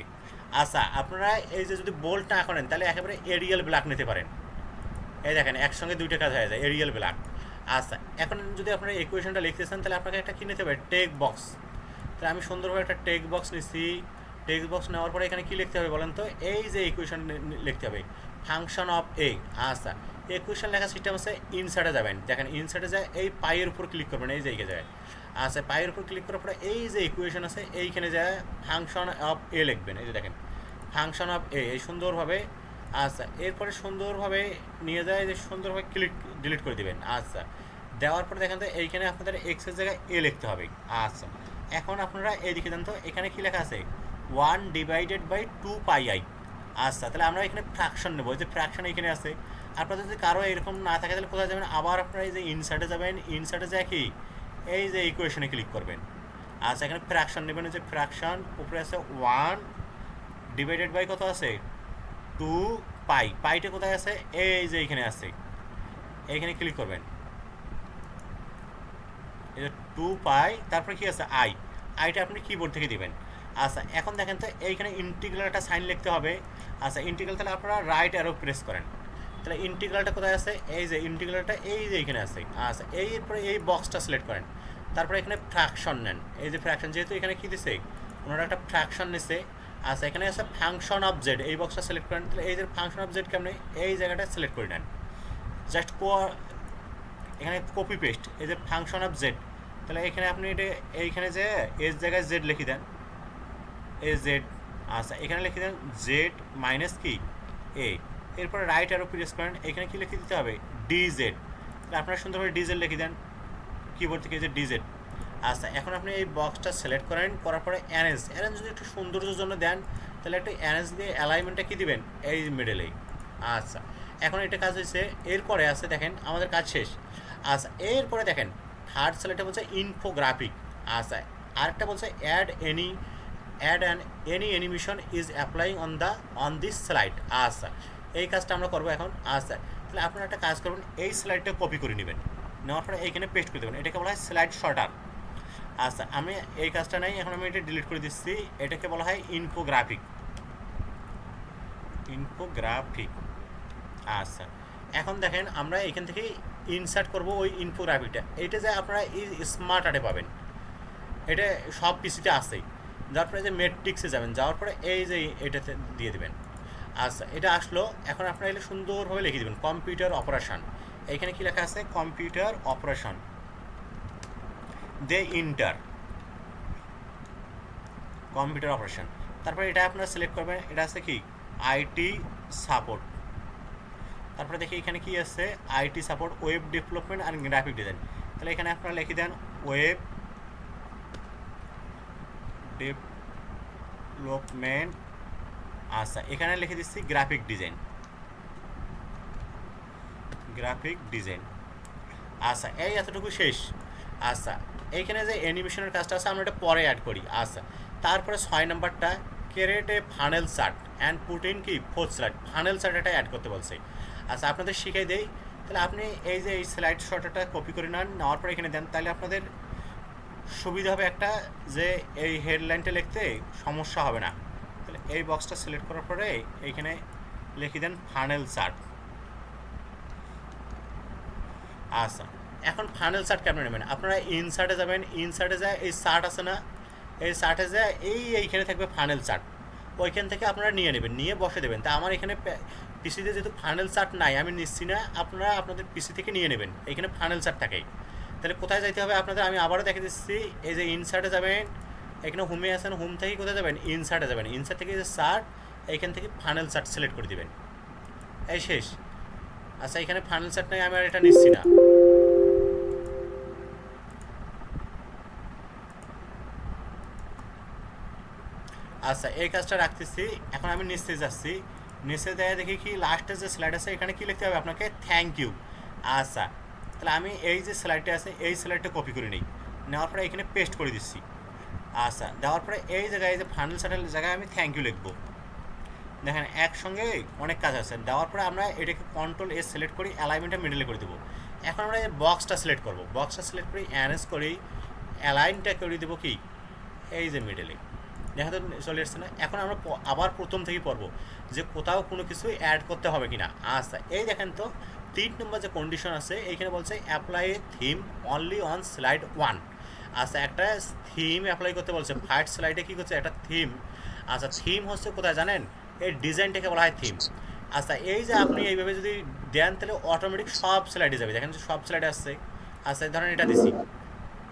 আচ্ছা আপনারা এই যে যদি বোল্ড না করেন তাহলে একেবারে এরিয়াল ব্ল্যাক নিতে পারেন। এই দেখেন একসঙ্গে দুইটা কাজ হয়ে যায়, এরিয়াল ব্ল্যাক। আচ্ছা এখন যদি আপনারা ইকুয়েশনটা লিখতে চান তাহলে আপনাকে একটা কী নিতে হবে, টেক্সট বক্স। তাহলে আমি সুন্দরভাবে একটা টেক্সট বক্স নিচ্ছি। টেক্সট বক্স নেওয়ার পরে এখানে কী লিখতে হবে বলেন তো, এই যে ইকুয়েশন লিখতে হবে, ফাংশন অফ এ। আচ্ছা ইকুয়েশন লেখার সিস্টেম আছে, ইনসার্টে যাবেন, দেখেন ইনসার্টে যায় এই পায়ের উপর ক্লিক করবেন, এই যে যায়। আচ্ছা পায়ের উপর ক্লিক করার পরে এই যে ইকুয়েশন আছে এইখানে যায় ফাংশন অফ এ লিখবেন, এই যে দেখেন ফাংশন অফ এ, এই সুন্দরভাবে। আচ্ছা এরপরে সুন্দরভাবে নিয়ে যায়, যে সুন্দরভাবে ক্লিক ডিলিট করে দেবেন। আচ্ছা দেওয়ার পরে দেখেন তো এইখানে আপনাদের এক্সের জায়গায় এ লিখতে হবে। আচ্ছা এখন আপনারা এইদিকে দেন তো, এখানে কী লেখা আছে 1/2 পাই আই। আচ্ছা তাহলে আমরা এখানে ফ্র্যাকশন নেবো, যে ফ্র্যাকশন এখানে আছে। আপনাদের যদি কারো এরকম না থাকে তাহলে কোথায় যাবেন, আবার আপনারা এই যে ইনসার্টে যাবেন, ইনসার্টে যায় কি এই যে ইকুয়েশনে ক্লিক করবেন। আচ্ছা এখানে ফ্র্যাকশন নেবেন, যে ফ্র্যাকশন উপরে আছে 1/2 কত আছে 2 পাই, পাইটা কোথায় আছে এই যে এইখানে আছে, এইখানে ক্লিক করবেন। এই যে 2 পাই, তারপরে কি আছে আই, আইটা আপনি কিবোর্ড থেকে দিবেন। আচ্ছা এখন দেখেন তো এইখানে ইন্টিগ্রাল একটা সাইন লিখতে হবে। আচ্ছা ইন্টিগ্রাল তাহলে আপনারা রাইট অ্যারো প্রেস করেন। তাহলে ইন্টিগ্রালটা কোথায় আছে, এই যে ইন্টিগ্রালটা এই যে এখানে আছে। আচ্ছা এরপরে এই বক্সটা সিলেক্ট করেন, তারপরে এখানে ফ্র্যাকশন নেন। এই যে ফ্র্যাকশন, যেহেতু এখানে কী দিছে, ওনারা একটা ফ্র্যাকশন নিছে। আচ্ছা এখানে আছে ফাংশন অফ জেড, এই বক্সটা সিলেক্ট করেন। তাহলে এই যে ফাংশন অফ জেড কেমনে, এই জায়গাটা সিলেক্ট করে নেন, জাস্ট এখানে কপি পেস্ট, এই যে ফাংশন অফ জেড। তাহলে এখানে আপনি এটা এইখানে যে এর জায়গায় জেড লিখে দেন, এ জেড। আচ্ছা এখানে লিখে দেন জেড মাইনাস কি এ, এরপরে রাইট অ্যারো প্রেস করেন, এখানে কি লিখে দিতে হবে ডি জেড। তাহলে আপনারা সুন্দরভাবে ডি জেড লিখে দেন কিবোর্ড থেকে, যে ডি জেড। আচ্ছা এখন আপনি এই বক্সটা সিলেক্ট করেন, করার পরে অ্যারেঞ্জ, অ্যারেঞ্জ যদি একটু সৌন্দর্যের জন্য দেন তাহলে একটা অ্যারেঞ্জ দিয়ে অ্যালাইনমেন্টটা কী দিবেন এই মিডলেই। আচ্ছা এখন এটা কাজ হয়েছে, এরপরে আছে দেখেন আমাদের কাজ শেষ। আচ্ছা এরপরে দেখেন থার্ড স্লাইডটা বলছে ইনফোগ্রাফিক। আচ্ছা আরেকটা বলছে add any animation is applying on this slide. আচ্ছা এই কাজটা আমরা করবো এখন। আচ্ছা তাহলে আপনারা একটা কাজ করবেন, এই স্লাইডটা কপি করে নেবেন, নেওয়ার পরে এইখানে পেস্ট করে দেবেন, এটাকে বলা হয় স্লাইড শর্টার। আচ্ছা আমি এই কাজটা নাই, এখন আমি এটা ডিলিট করে দিচ্ছি, এটাকে বলা হয় ইনফোগ্রাফিক। আচ্ছা এখন দেখেন আমরা এখান থেকে ইনসার্ট করব ওই ইনফোগ্রাফিকটা, এইটা যে আপনারা এই স্মার্ট আর্টে পাবেন, এটা সব পিসিতে আসেই। যার পরে যে মেট্রিক্সে যাবেন, যাওয়ার পরে এই যে এটাতে দিয়ে দেবেন। আচ্ছা এটা আসলো, এখন আপনারা এলে সুন্দরভাবে লিখে দেবেন কম্পিউটার অপারেশন। এইখানে কি লেখা আছে, কম্পিউটার অপারেশন দে ইন্টার, কম্পিউটার অপারেশন। তারপরে এটা আপনারা সিলেক্ট করবেন, এটা আছে কি আইটি সাপোর্ট। তারপরে দেখি এখানে কি আছে, IT support web development and graphic design. তাহলে এখানে আপনারা লিখে দেন ওয়েব ডেভেলপমেন্ট। আচ্ছা এখানে লিখে দিচ্ছি গ্রাফিক ডিজাইন। আচ্ছা এই এতটুকু শেষ। আচ্ছা এইখানে যে অ্যানিমেশনের কাজটা আছে আমরা এটা পরে অ্যাড করি। আচ্ছা তারপরে 6 নম্বরটা create a funnel chart and put in কি ফোর্থ স্লাইড, ফানেল চার্ট এটা অ্যাড করতে বলছে। আচ্ছা আপনাদের শিখিয়ে দেই, তাহলে আপনি এই যে এই স্লাইড শর্টটা কপি করে নেন, নেওয়ার পরে এখানে দেন, তাহলে আপনাদের সুবিধা হবে একটা, যে এই হেডলাইনটা লিখতে সমস্যা হবে না। তাহলে এই বক্সটা সিলেক্ট করার পরে এইখানে লিখে দেন ফানেল চার্ট। আচ্ছা এখন ফানেল চার্ট কেমন নেবেন, আপনারা ইনসার্টে যাবেন, ইনসার্টে যায় এই চার্ট আছে না, এই চার্টে যায় এইখানে থাকবে ফানেল চার্ট, ওইখান থেকে আপনারা নিয়ে নেবেন, নিয়ে বসে দেবেন। তা আমার এখানে পিসিতে যেহেতু ফানেল চার্ট নাই, আমি নিচ্ছি না, আপনারা আপনাদের পিসি থেকে নিয়ে নেবেন, এইখানে ফানেল চার্ট থাকে। তাহলে কোথায় যাইতে হবে আপনাদের, আমি আবারও দেখে দিচ্ছি, এই যে ইনসার্টে যাবেন, এখানে হোমে আছেন, হোম থেকে কোথায় যাবেন, ইনসার্টে যাবেন, ইনসার্ট থেকে যে চার্ট, এইখান থেকে ফানেল চার্ট সিলেক্ট করে দেবেন, এই শেষ। আচ্ছা এখানে ফানেল চার্ট নাই, আমি আর এটা নিচ্ছি না। আচ্ছা এই কাজটা রাখতেছি, এখন আমি নিচে যাচ্ছি, নিচে যাই দেখি কি লাস্টের যে স্লাইড আছে এখানে কি লিখতে হবে আপনাকে, থ্যাংক ইউ। আচ্ছা তাহলে আমি এই যে স্লাইডটা আছে এই স্লাইডটা কপি করে নিই, নেওয়ার পরে এখানে পেস্ট করে দিচ্ছি। আচ্ছা দেওয়ার পরে এই জায়গায় যে ফাইনাল সেটেল জায়গায় আমি থ্যাংক ইউ লিখবো। দেখেন একসঙ্গে অনেক কাজ আছে। দেওয়ার পরে আমরা এটাকে কন্ট্রোল এস সিলেক্ট করি, অ্যালাইনমেন্টটা মিডলে করে দেবো। এখন আমরা এই বক্সটা সিলেক্ট করবো, বক্সটা সিলেক্ট করি, অ্যারেঞ্জ করি, অ্যালাইনটা করে দেবো কি এই যে মিডলে, দেখা তো চলে আসছে না। এখন আমরা আবার প্রথম থেকেই পড়বো যে কোথাও কোনো কিছু অ্যাড করতে হবে কি না। আচ্ছা এই দেখেন তো 3 নম্বর যে কন্ডিশন আছে এইখানে বলছে apply A theme only on slide 1। আচ্ছা একটা থিম অ্যাপ্লাই করতে বলছে, ফার্স্ট স্লাইডে কী করছে একটা থিম। আচ্ছা থিম হচ্ছে কোথায় জানেন, এই ডিজাইনটাকে বলা হয় থিম। আচ্ছা এই যে আপনি এইভাবে যদি দেন তাহলে অটোমেটিক সব স্লাইডে যাবে, দেখেন যে সব স্লাইডে আসছে। আচ্ছা ধরেন এটা দিছি,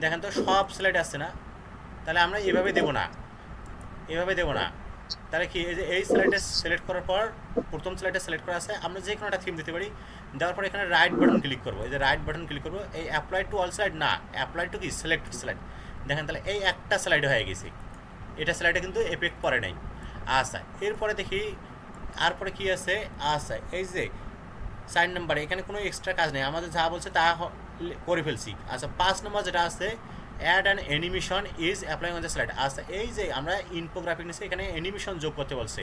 দেখেন তো সব স্লাইডে আসছে না। তাহলে আমরা এভাবে দেবো না, এভাবে দেবো না। তাহলে কি এই যে এই স্লাইডে সিলেক্ট করার পর প্রথম স্লাইডে সিলেক্ট করা আছে, আমরা যে কোনো একটা থিম দিতে পারি। দেওয়ার পর এখানে রাইট বাটন ক্লিক করবো, এই যে রাইট বাটন ক্লিক করবো, এই অ্যাপ্লাই টু অল স্লাইড না, অ্যাপ্লাই টু কি সিলেক্টেড স্লাইড। দেখেন তাহলে এই একটা স্লাইডে হয়ে গেছে, এটা স্লাইডে কিন্তু এফেক্ট পড়ে নাই। আচ্ছা এরপরে দেখি তারপরে কি আছে। আচ্ছা এই যে 4 নম্বরে এখানে কোনো এক্সট্রা কাজ নেই, আমাদের যা বলছে তা করে ফেলছি। আচ্ছা 5 নম্বর যেটা আছে add an animation is applying on the slide. আচ্ছা এই যে আমরা ইনফোগ্রাফিক নিচ্ছি, এখানে অ্যানিমেশন যোগ করতে বলছে।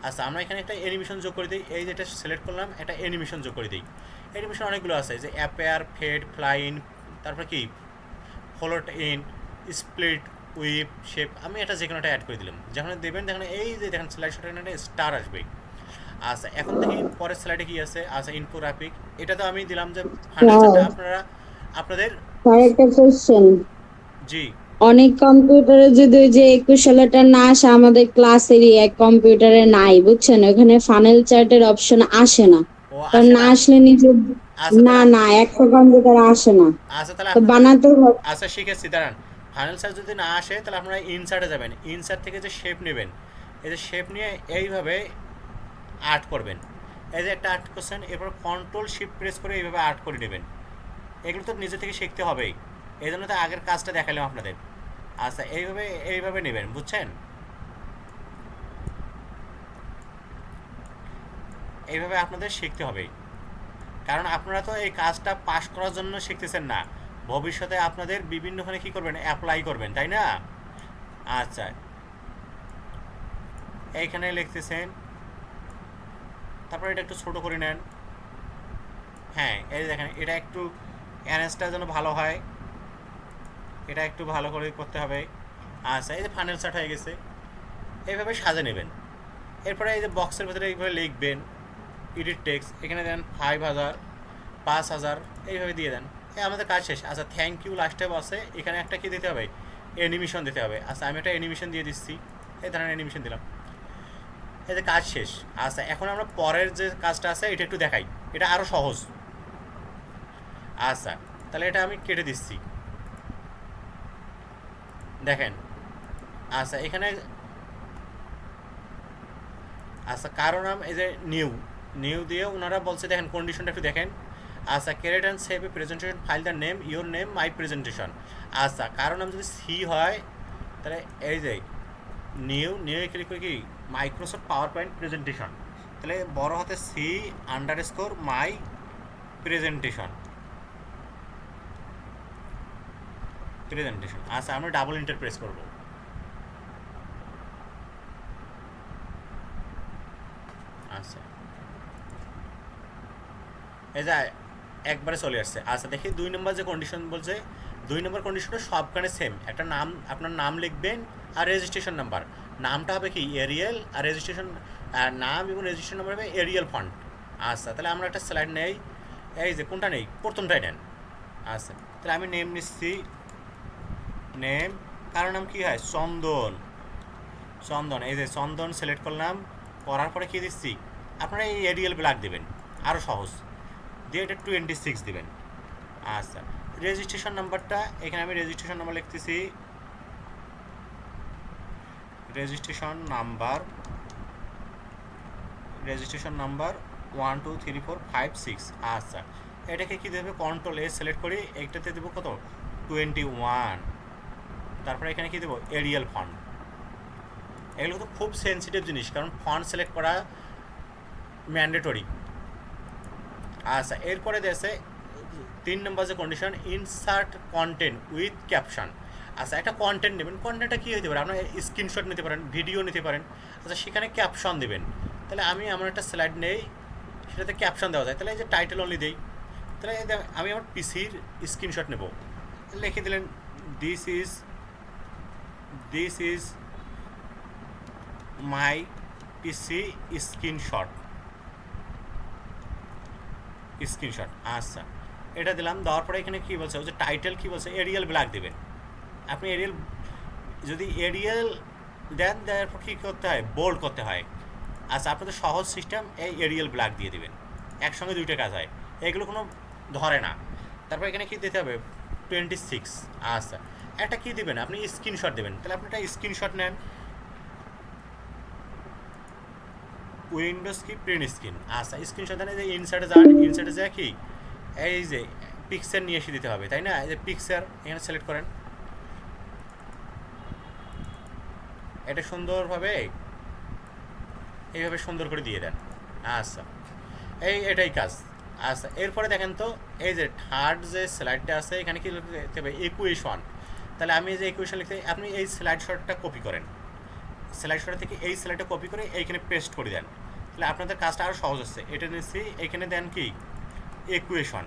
আচ্ছা আমরা এখানে একটা অ্যানিমেশন যোগ করে দিই, এই যেটা সিলেক্ট করলাম একটা অ্যানিমেশন যোগ করে দিই। অ্যানিমেশন অনেকগুলো আছে, যে অ্যাপেয়ার, ফেড, ফ্লাইন, তারপর কি followed in, split, weep, shape, আমি এটা যে কোনোটা অ্যাড করে দিলাম। যখন দেবেন দেখেন এই যে দেখেন স্লাইড শটের একটা স্টার আসবে। আচ্ছা এখন দেখি পরের স্লাইডে কি আছে। আচ্ছা ইনফোগ্রাফিক, এটা তো আমি দিলাম যে ফার্নিচারটা আপনারা আপনাদের স্যার একটা কোশ্চেন, জি অনেক কম্পিউটারে যদি ওই যে 21 সালেটা না আসে, আমাদের ক্লাসেরই এক কম্পিউটারে নাই, বুঝছেন, ওখানে ফানেল চার্টের অপশন আসে না। ও কারণ আসে না না। আসলে নিজে, আচ্ছা না তাহলে না একটা কম্পিউটারে আসে না, আচ্ছা তাহলে তো আপনাদের বানাতে হবে। আচ্ছা শিখেছি দাঁড়ান। ফাইনাল সার্চ যদি না আসে তাহলে আপনারা ইনসার্টে যাবেন, ইনসার্ট থেকে যে শেপ নেবেন, এই যে শেপ নিয়ে এইভাবে আর্ট করবেন। এই যে একটা আর্ট করছেন, এরপর কন্ট্রোল শিফট প্রেস করে এইভাবে আর্ট করে নেবেন। এগুলো তো নিজে থেকে শিখতে হবেই, এই জন্য তো আগের কাজটা দেখালাম আপনাদের। আচ্ছা এইভাবে এইভাবে নেবেন, বুঝছেন, এইভাবে আপনাদের শিখতে হবে। কারণ আপনারা তো এই কাজটা পাস করার জন্য শিখতেছেন না, ভবিষ্যতে আপনাদের বিভিন্নখানে কী করবেন, অ্যাপ্লাই করবেন, তাই না? আচ্ছা এইখানে লিখতেছেন, তারপর এটা একটু ছোট করে নেন। হ্যাঁ এই দেখেন এটা একটু অ্যারেঞ্জটা যেন ভালো হয়, এটা একটু ভালো করে করতে হবে। আচ্ছা এই যে ফাইনাল চার্ট হয়ে গেছে, এইভাবে সাজে নেবেন। এরপরে এই যে বক্সের ভিতরে এইভাবে লিখবেন এডিট টেক্সট, এখানে দেন 5000, 5000, এইভাবে দিয়ে দেন। আমাদের কাজ শেষ। আচ্ছা থ্যাংক ইউ লাস্টে বসে এখানে একটা কি দিতে হবে, অ্যানিমেশন দিতে হবে। আচ্ছা আমি একটা অ্যানিমেশন দিয়ে দিচ্ছি, এই ধরনের অ্যানিমেশন দিলাম, এই যে কাজ শেষ। আচ্ছা এখন আমরা পরের যে কাজটা আছে এটা একটু দেখাই, এটা আরও সহজ। আচ্ছা তাহলে এটা আমি কেটে দিচ্ছি, দেখেন। আচ্ছা এখানে আচ্ছা কারো নাম এই যে নিউ, নিউ দিয়ে ওনারা বলছে, দেখেন কন্ডিশনটা একটু দেখেন। আচ্ছা create and save A presentation file the name your name my presentation. আচ্ছা কারো নাম যদি সি হয় তাহলে এই যে নিউ, নিউ ক্লিক করে কি মাইক্রোসফট পাওয়ার পয়েন্ট প্রেজেন্টেশন, তাহলে বড় হাতে C underscore my presentation, presentation. আচ্ছা আমরা ডাবল ইন্টার প্রেস করবো। আচ্ছা এই যে একবারে চলে আসছে। আচ্ছা দেখি 2 নম্বর যে কন্ডিশন বলছে, 2 নম্বর কন্ডিশনটা সবখানে সেম, একটা নাম, আপনার নাম লিখবেন আর রেজিস্ট্রেশন নাম্বার। নামটা হবে কি এরিয়াল, আর রেজিস্ট্রেশন নাম এবং রেজিস্ট্রেশন নাম্বার হবে এরিয়াল ফন্ট। আচ্ছা তাহলে আমরা একটা স্লাইড নেই, এই যে কোনটা নেই, প্রথমটাই নেন। আচ্ছা তাহলে আমি নেম নিচ্ছি, নেম, কারো নাম কী হয়, চন্দন, চন্দন, এই যে চন্দন সিলেক্ট করলাম। করার পরে কী দিচ্ছি, আপনারা এই এরিয়াল ব্ল্যাক দেবেন, আরও সহজ, দিয়ে এটা 26 দিবেন। আচ্ছা রেজিস্ট্রেশন নাম্বারটা, এখানে আমি রেজিস্ট্রেশন নাম্বার লিখতেছি, রেজিস্ট্রেশন নাম্বার, রেজিস্ট্রেশন নাম্বার 1 2 3 4 5 6। আচ্ছা এটাকে কী দেবে, কন্ট্রোল এ সিলেক্ট করি, এইটাতে দেবো কত 21। তারপরে এখানে কী দেবো, এরিয়াল ফন্ট। এগুলো তো খুব সেন্সিটিভ জিনিস, কারণ ফন্ট সিলেক্ট করা ম্যান্ডেটরি। আচ্ছা এরপরে দেশে 3 নম্বর যে condition, insert content with caption. আচ্ছা একটা কন্টেন্ট নেবেন, কন্টেন্টটা কী হতে পারে, আপনার স্ক্রিনশট নিতে পারেন, ভিডিও নিতে পারেন। আচ্ছা সেখানে ক্যাপশন দেবেন, তাহলে আমি আমার একটা স্লাইড নেই, সেটাতে ক্যাপশন দেওয়া যায়, তাহলে এই যে টাইটেল অনলি দেই। তাহলে আমি আমার পিসির স্ক্রিনশট নেব, লিখে দিলেন this is my PC screenshot. আচ্ছা এটা দিলাম, দেওয়ার পরে এখানে কী বলছে, ওই যে টাইটেল কী বলছে, এরিয়াল ব্ল্যাক দেবেন। আপনি এরিয়াল যদি এরিয়াল দেন, দেওয়ার পর কী করতে হয়, বোল্ড করতে হয়। আচ্ছা আপনাদের সহজ সিস্টেম, এই এরিয়াল ব্ল্যাক দিয়ে দেবেন, একসঙ্গে দুইটা কাজ হয়, এগুলো কোনো ধরে না। তারপর এখানে কী দিতে হবে, 26। আচ্ছা একটা কী দেবেন, আপনি স্ক্রিনশট দেবেন, তাহলে আপনি একটা স্ক্রিনশট নেন, উইন্ডোজ কি প্রিন্ট স্ক্রিন। আচ্ছা স্ক্রিনশট দেন, এই যে ইনসার্টে যান, ইনসার্টে যায় কি এই যে পিকচার নিয়ে এসে দিতে হবে, তাই না? এই যে পিকচার এখানে সিলেক্ট করেন, এটা সুন্দরভাবে এইভাবে সুন্দর করে দিয়ে দেন। আচ্ছা এটাই কাজ। আচ্ছা এরপরে দেখেন তো, এই যে থার্ড যে স্লাইডটা আছে এখানে কি লিখতে হবে, ইকুয়েশন। তাহলে আমি যে ইকুয়েশন লিখতে, আপনি এই স্লাইড শটটা কপি করেন, স্লাইড শট থেকে এই স্লাইডটা কপি করে এইখানে পেস্ট করে দেন, তাহলে আপনাদের কাজটা আরও সহজ হচ্ছে। এটা নিচ্ছি, এখানে দেন কি ইকুয়েশন,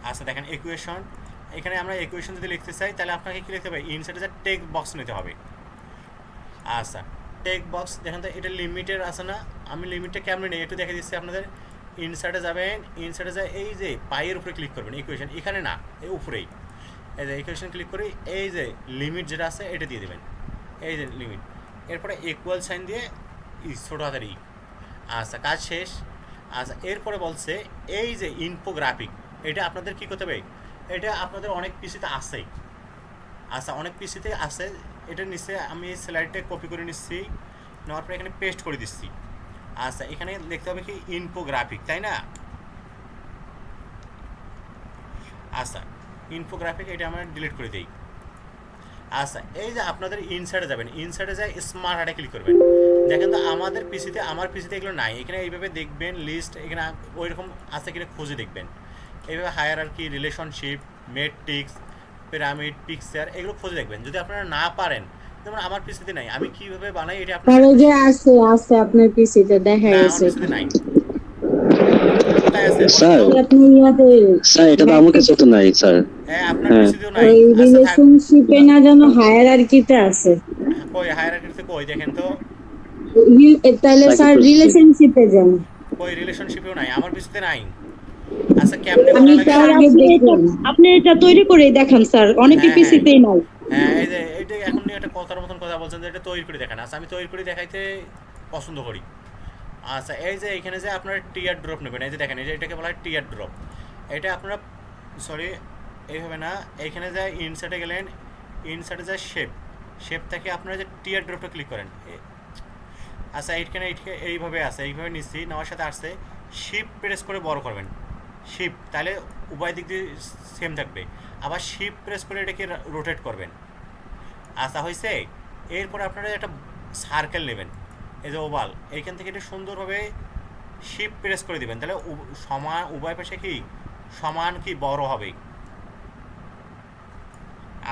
আচ্ছা দেখেন ইকুয়েশন, এখানে আমরা ইকুয়েশন যদি লিখতে চাই তাহলে আপনাকে কী লিখতে হবে, ইনসাইডে যে টেক্সট বক্স নিতে হবে। আচ্ছা টেক্সট বক্স দেখেন তো এটা লিমিটের আছে না, আমি লিমিটটা কেমন নেই একটু দেখে দিচ্ছি আপনাদের। ইনসাইডে যাবেন, ইনসাইডে যায় এই যে পাইয়ের উপরে ক্লিক করবেন, ইকুয়েশন এখানে না এই উপরেই, এই যে ইকুয়েশন ক্লিক করি, এই যে লিমিট যেটা আছে এটা দিয়ে দেবেন, এই যে লিমিট, এরপরে ইকুয়াল সাইন দিয়ে ছোটো হাতের ই। আচ্ছা কাজ শেষ। আচ্ছা এরপরে বলছে এই যে ইনফোগ্রাফিক, এটা আপনাদের কী করতে হবে, এটা আপনাদের অনেক পিসিতে আছেই। আচ্ছা অনেক পিসিতে আছে, এটা নিচে আমি এই স্লাইডটা কপি করে নিচ্ছি, নেওয়ার পরে এখানে পেস্ট করে দিচ্ছি। আচ্ছা এখানে লিখতে হবে কি ইনফোগ্রাফিক, তাই না? আচ্ছা ইনফোগ্রাফিক এটা আমরা ডিলিট করে দিই। আচ্ছা এই যে আপনাদের ইনসাইডে যাবেন, ইনসাইডে যায় স্মার্ট হার্টে ক্লিক করবেন। দেখেন তো আমাদের পিসিতে, আমার পিসিতে এগুলো নাই, এখানে এইভাবে দেখবেন লিস্ট, এখানে ওই রকম আছে কিনা খুঁজে দেখবেন, এইভাবে hierarchy, relationship, matrix, pyramid, picture এগুলো খুঁজে দেখবেন। যদি আপনারা না পারেন, যেমন আমার পিসিতে নাই, আমি কীভাবে বানাই এটা আপনার, তাহলে যে আছে আছে আপনার পিসিতে দেখা না আমার গেছে পিসিতে নাই, কোথায় আছে স্যার বলেন তো? আপনি ইয়াতে স্যার এটা তো আমার কাছে তো নাই স্যার। হ্যাঁ আপনার হ্যাঁ পিসিতেও নাই। ওই আচ্ছা থাক, রিলেশনশিপে না জানো হায়ারার্কিতে আছে। কই হায়ারার্কিতে কই দেখেন তো, তাহলে স্যার সাইকোপ্যাথ রিলেশনশিপে যান। কই রিলেশনশিপেও নাই, আমার পিসিতে নাই। আচ্ছা কেমনে আমি করা একটু লাগে? স্যার আগে দেখলাম। আপনি এটা তৈরি করে দেখান স্যার, অনেকের হ্যাঁ হ্যাঁ পিসিতেই নাই। হ্যাঁ এই যে এইটা এখন নিয়ে একটা কথার মতন কথা বলছেন যে এটা তৈরি করে দেখান। আচ্ছা আমি তৈরি করে দেখাইতে পছন্দ করি। আচ্ছা এই যে এখানে যে আপনার টিয়ার ড্রপ নেবেন, এই যে দেখেন এই যে এটাকে বলা হয় টিয়ার ড্রপ। এটা আপনারা সরি এইভাবে না, এইখানে যে ইনসার্টে গেলেন, ইনসার্টে যায় শেপ, শেপ থেকে আপনারা যে টিয়ার ড্রপটা ক্লিক করেন। আচ্ছা এইখানে এইভাবে আছে, এইভাবে নিচ্ছি, নেওয়ার সাথে আসছে শিপ প্রেস করে বড় করবেন, শিপ, তাহলে উভয় দিক দিয়ে সেম থাকবে। আবার শিপ প্রেস করে এটাকে রোটেট করবেন। আচ্ছা হয়েছে, এরপর আপনারা একটা সার্কেল নেবেন, এই যে ওভাল, এইখান থেকে এটা সুন্দরভাবে শিপ প্রেস করে দিবেন, তাহলে সমান উভয় পাশে কি সমান কি বড় হবে।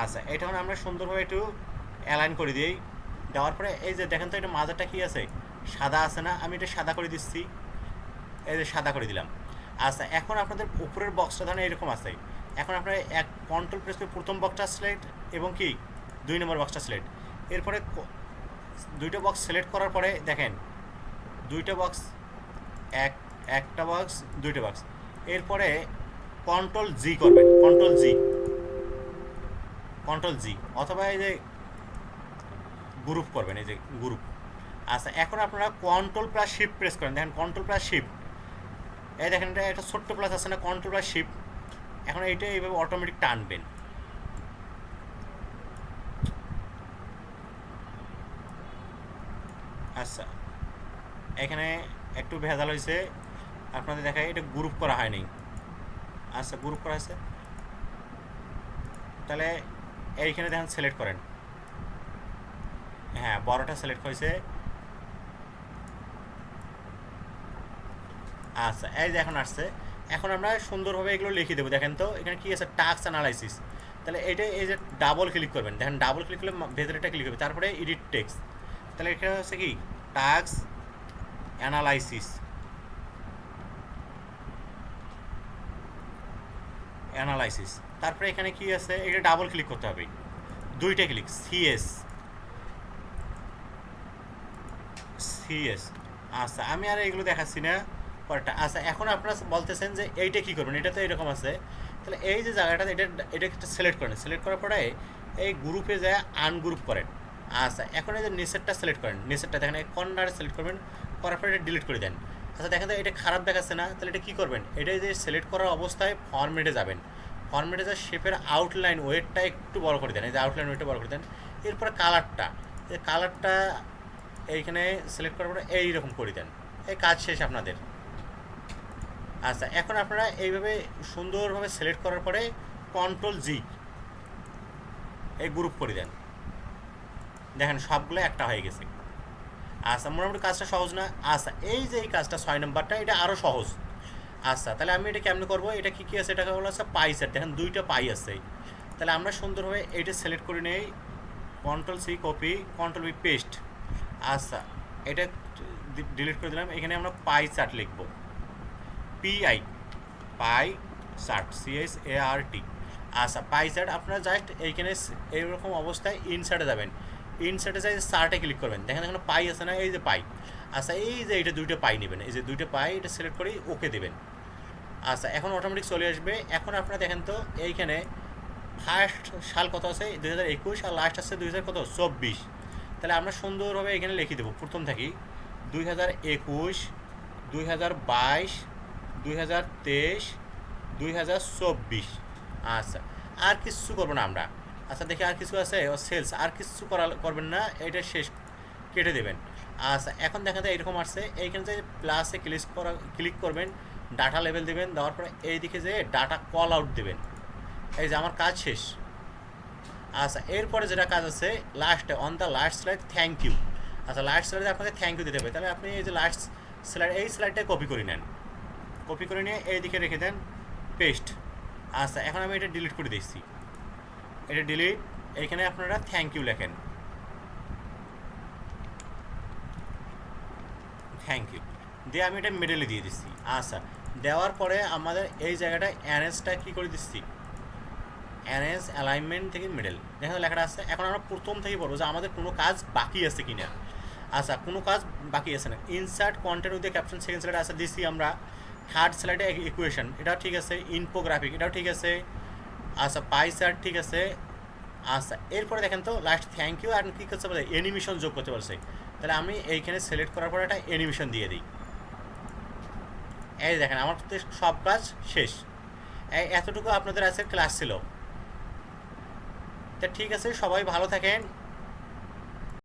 আচ্ছা এটা আমরা সুন্দরভাবে একটু অ্যালাইন করে দিই। দেওয়ার পরে এই যে দেখেন তো এটা মাঝেরটা কি আছে, সাদা আছে না, আমি এটা সাদা করে দিচ্ছি, এই যে সাদা করে দিলাম। আচ্ছা এখন আপনাদের উপরের বক্সটা ধরেন এরকম আছে, এখন আপনারা এক কন্ট্রোল প্রেস করে প্রথম বক্সটা সিলেক্ট এবং কি 2 নম্বর বক্সটা সিলেক্ট, এরপরে দুইটা বক্স সিলেক্ট করার পরে দেখেন দুইটা বক্স, একটা বক্স, দুইটা বক্স, এরপরে কন্ট্রোল জি করবেন, কন্ট্রোল জি অথবা এই যে গ্রুপ করবেন, এই যে গ্রুপ। আচ্ছা এখন আপনারা কন্ট্রোল প্লাস শিফট প্রেস করেন, দেখেন কন্ট্রোল প্লাস শিফট, এই দেখেন এটা একটা ছোট্ট প্লাস আছে না, কন্ট্রোল প্লাস শিফট, এখন এইটা এইভাবে অটোমেটিক টানবেন। আচ্ছা এখানে একটু ভেজাল হয়েছে, আপনাদের দেখায় এটা গ্রুপ করা হয়নি। আচ্ছা গ্রুপ করা হয়েছে, তাহলে এইখানে দেখেন সিলেক্ট করেন, হ্যাঁ বড়টা সিলেক্ট হয়েছে। আচ্ছা এই যে এখন আসছে, এখন আমরা সুন্দরভাবে এগুলো লিখে দেবো। দেখেন তো এখানে কি আছে, টাস্ক অ্যানালাইসিস, তাহলে এটা এই যে ডাবল ক্লিক করবেন, দেখেন ডাবল ক্লিক করলে ভেতরেটা ক্লিক হবে, তারপরে এডিট টেক্সট, তাহলে এটা হচ্ছে কি টাস্ক অ্যানালাইসিস, তারপরে এখানে কি আছে, এটা ডাবল ক্লিক করতে হবে, দুইটা ক্লিক, সিএস। আচ্ছা আমি আর এগুলো দেখাচ্ছি না পরটা। আচ্ছা এখন আপনারা বলতেছেন যে এইটা কী করবেন, এটা তো এরকম আছে, তাহলে এই যে জায়গাটা এটা একটা সিলেক্ট করেন, সিলেক্ট করার পরে এই গ্রুপে যায় আনগ্রুপ করেন। আচ্ছা এখন এই যে নিচেরটা সিলেক্ট করেন, নিচেরটা দেখেন এই কর্নারে সিলেক্ট করবেন, করার পরে এটা ডিলিট করে দেন। আচ্ছা দেখেন তো এটা খারাপ দেখাচ্ছে না, তাহলে এটা কী করবেন, এটা যে সিলেক্ট করার অবস্থায় ফরম্যাটে যাবেন, ফরম্যাটে যা শেপের আউটলাইন ওয়েটটা একটু বড় করে দেন, এই যে আউটলাইন ওয়েটটা বড় করে দেন। এরপরে কালারটা, এই কালারটা এইখানে সিলেক্ট করার পরে এইরকম করে দেন, এই কাজ শেষ আপনাদের। আচ্ছা এখন আপনারা এইভাবে সুন্দরভাবে সিলেক্ট করার পরে কন্ট্রোল জি এই গ্রুপ করে দেন, দেখেন সবগুলো একটা হয়ে গেছে। আচ্ছা মোটামুটি কাজটা সহজ না? আচ্ছা এই যে এই কাজটা 6 নম্বরটা এটা আরও সহজ। আচ্ছা তাহলে আমি এটা কেমনে করবো, এটা কী কী আছে, এটাকে বলা হচ্ছে পাই সেট, দেখেন দুইটা পাই আছে, তাহলে আমরা সুন্দরভাবে এইটা সিলেক্ট করে নেই, control C copy, control B paste. আচ্ছা এটা ডিলিট করে দিলাম, এখানে আমরা পাই চার্ট লিখব, পিআই পাই চার্ট CHART। আচ্ছা পাই চার্ট আপনারা জাস্ট এইখানে এইরকম অবস্থায় ইনসার্টে যাবেন, ইনসার্টে যাই চার্টে ক্লিক করবেন, দেখেন এখানে পাই আছে না, এই যে পাই। আচ্ছা এই যে এটা দুইটা পাই নেবেন, এই যে দুইটা পাই এটা সিলেক্ট করে ওকে দেবেন। আচ্ছা এখন অটোমেটিক চলে আসবে। এখন আপনারা দেখেন তো এইখানে ফার্স্ট সাল কত আছে 2021 আর লাস্ট আছে 2024। তাহলে আমরা সুন্দরভাবে এখানে লিখে দেবো প্রথম থাকি 2021, 2022, 2023, 2024। আচ্ছা আর কিছু করবো না আমরা। আচ্ছা দেখি আর কিছু আছে সেলস, আর কিছু করবেন না, এটা শেষ কেটে দেবেন। আচ্ছা এখন দেখা যায় এরকম আসছে, এইখানে যে প্লাসে ক্লিক করবেন, ডাটা লেভেল দেবেন, দেওয়ার পরে এইদিকে যে ডাটা কল আউট দেবেন। এই যে আমার কাজ শেষ। আচ্ছা এরপরে যেটা কাজ আছে লাস্টে on the last slide thank you. আচ্ছা লাস্ট স্লাইডে আপনাকে থ্যাংক ইউ দিতে হবে, তাহলে আপনি এই যে লাস্ট স্লাইড এই স্লাইডটা কপি করে নেন, কপি করে নিয়ে এইদিকে রেখে দেন, পেস্ট। আচ্ছা এখন আমি এটা ডিলিট করে দিচ্ছি, এটা ডিলিট। এইখানে আপনারা থ্যাংক ইউ লেখেন, থ্যাংক ইউ দিয়ে আমি এটা মিডলে দিয়ে দিচ্ছি। আচ্ছা দেওয়ার পরে আমাদের এই জায়গাটা অ্যারেঞ্জটা কী করে দিচ্ছি, অ্যারেঞ্জ অ্যালাইনমেন্ট থেকে মিডল, দেখেন লেখাটা আছে। এখন আমরা প্রথম থেকে বলবো যে আমাদের কোনো কাজ বাকি আছে কি না। আচ্ছা কোনো কাজ বাকি আছে না, insert content with caption second স্লাইডে আছে দিচ্ছি আমরা, থার্ড স্লাইডে ইকুয়েশন এটাও ঠিক আছে, ইনফোগ্রাফিক এটাও ঠিক আছে। আচ্ছা পাই চার্ট ঠিক আছে। আচ্ছা এরপরে দেখেন তো লাস্ট থ্যাংক ইউ আর কী করতে পারে, অ্যানিমেশন যোগ করতে পারছে। তাহলে আমি এইখানে সিলেক্ট করার পরে একটা অ্যানিমেশন দিয়ে দিই। এই দেখেন আমার তো সব কাজ শেষ। এই এতটুকু আপনাদের আজকের ক্লাস ছিল। তা ঠিক আছে, সবাই ভালো থাকেন।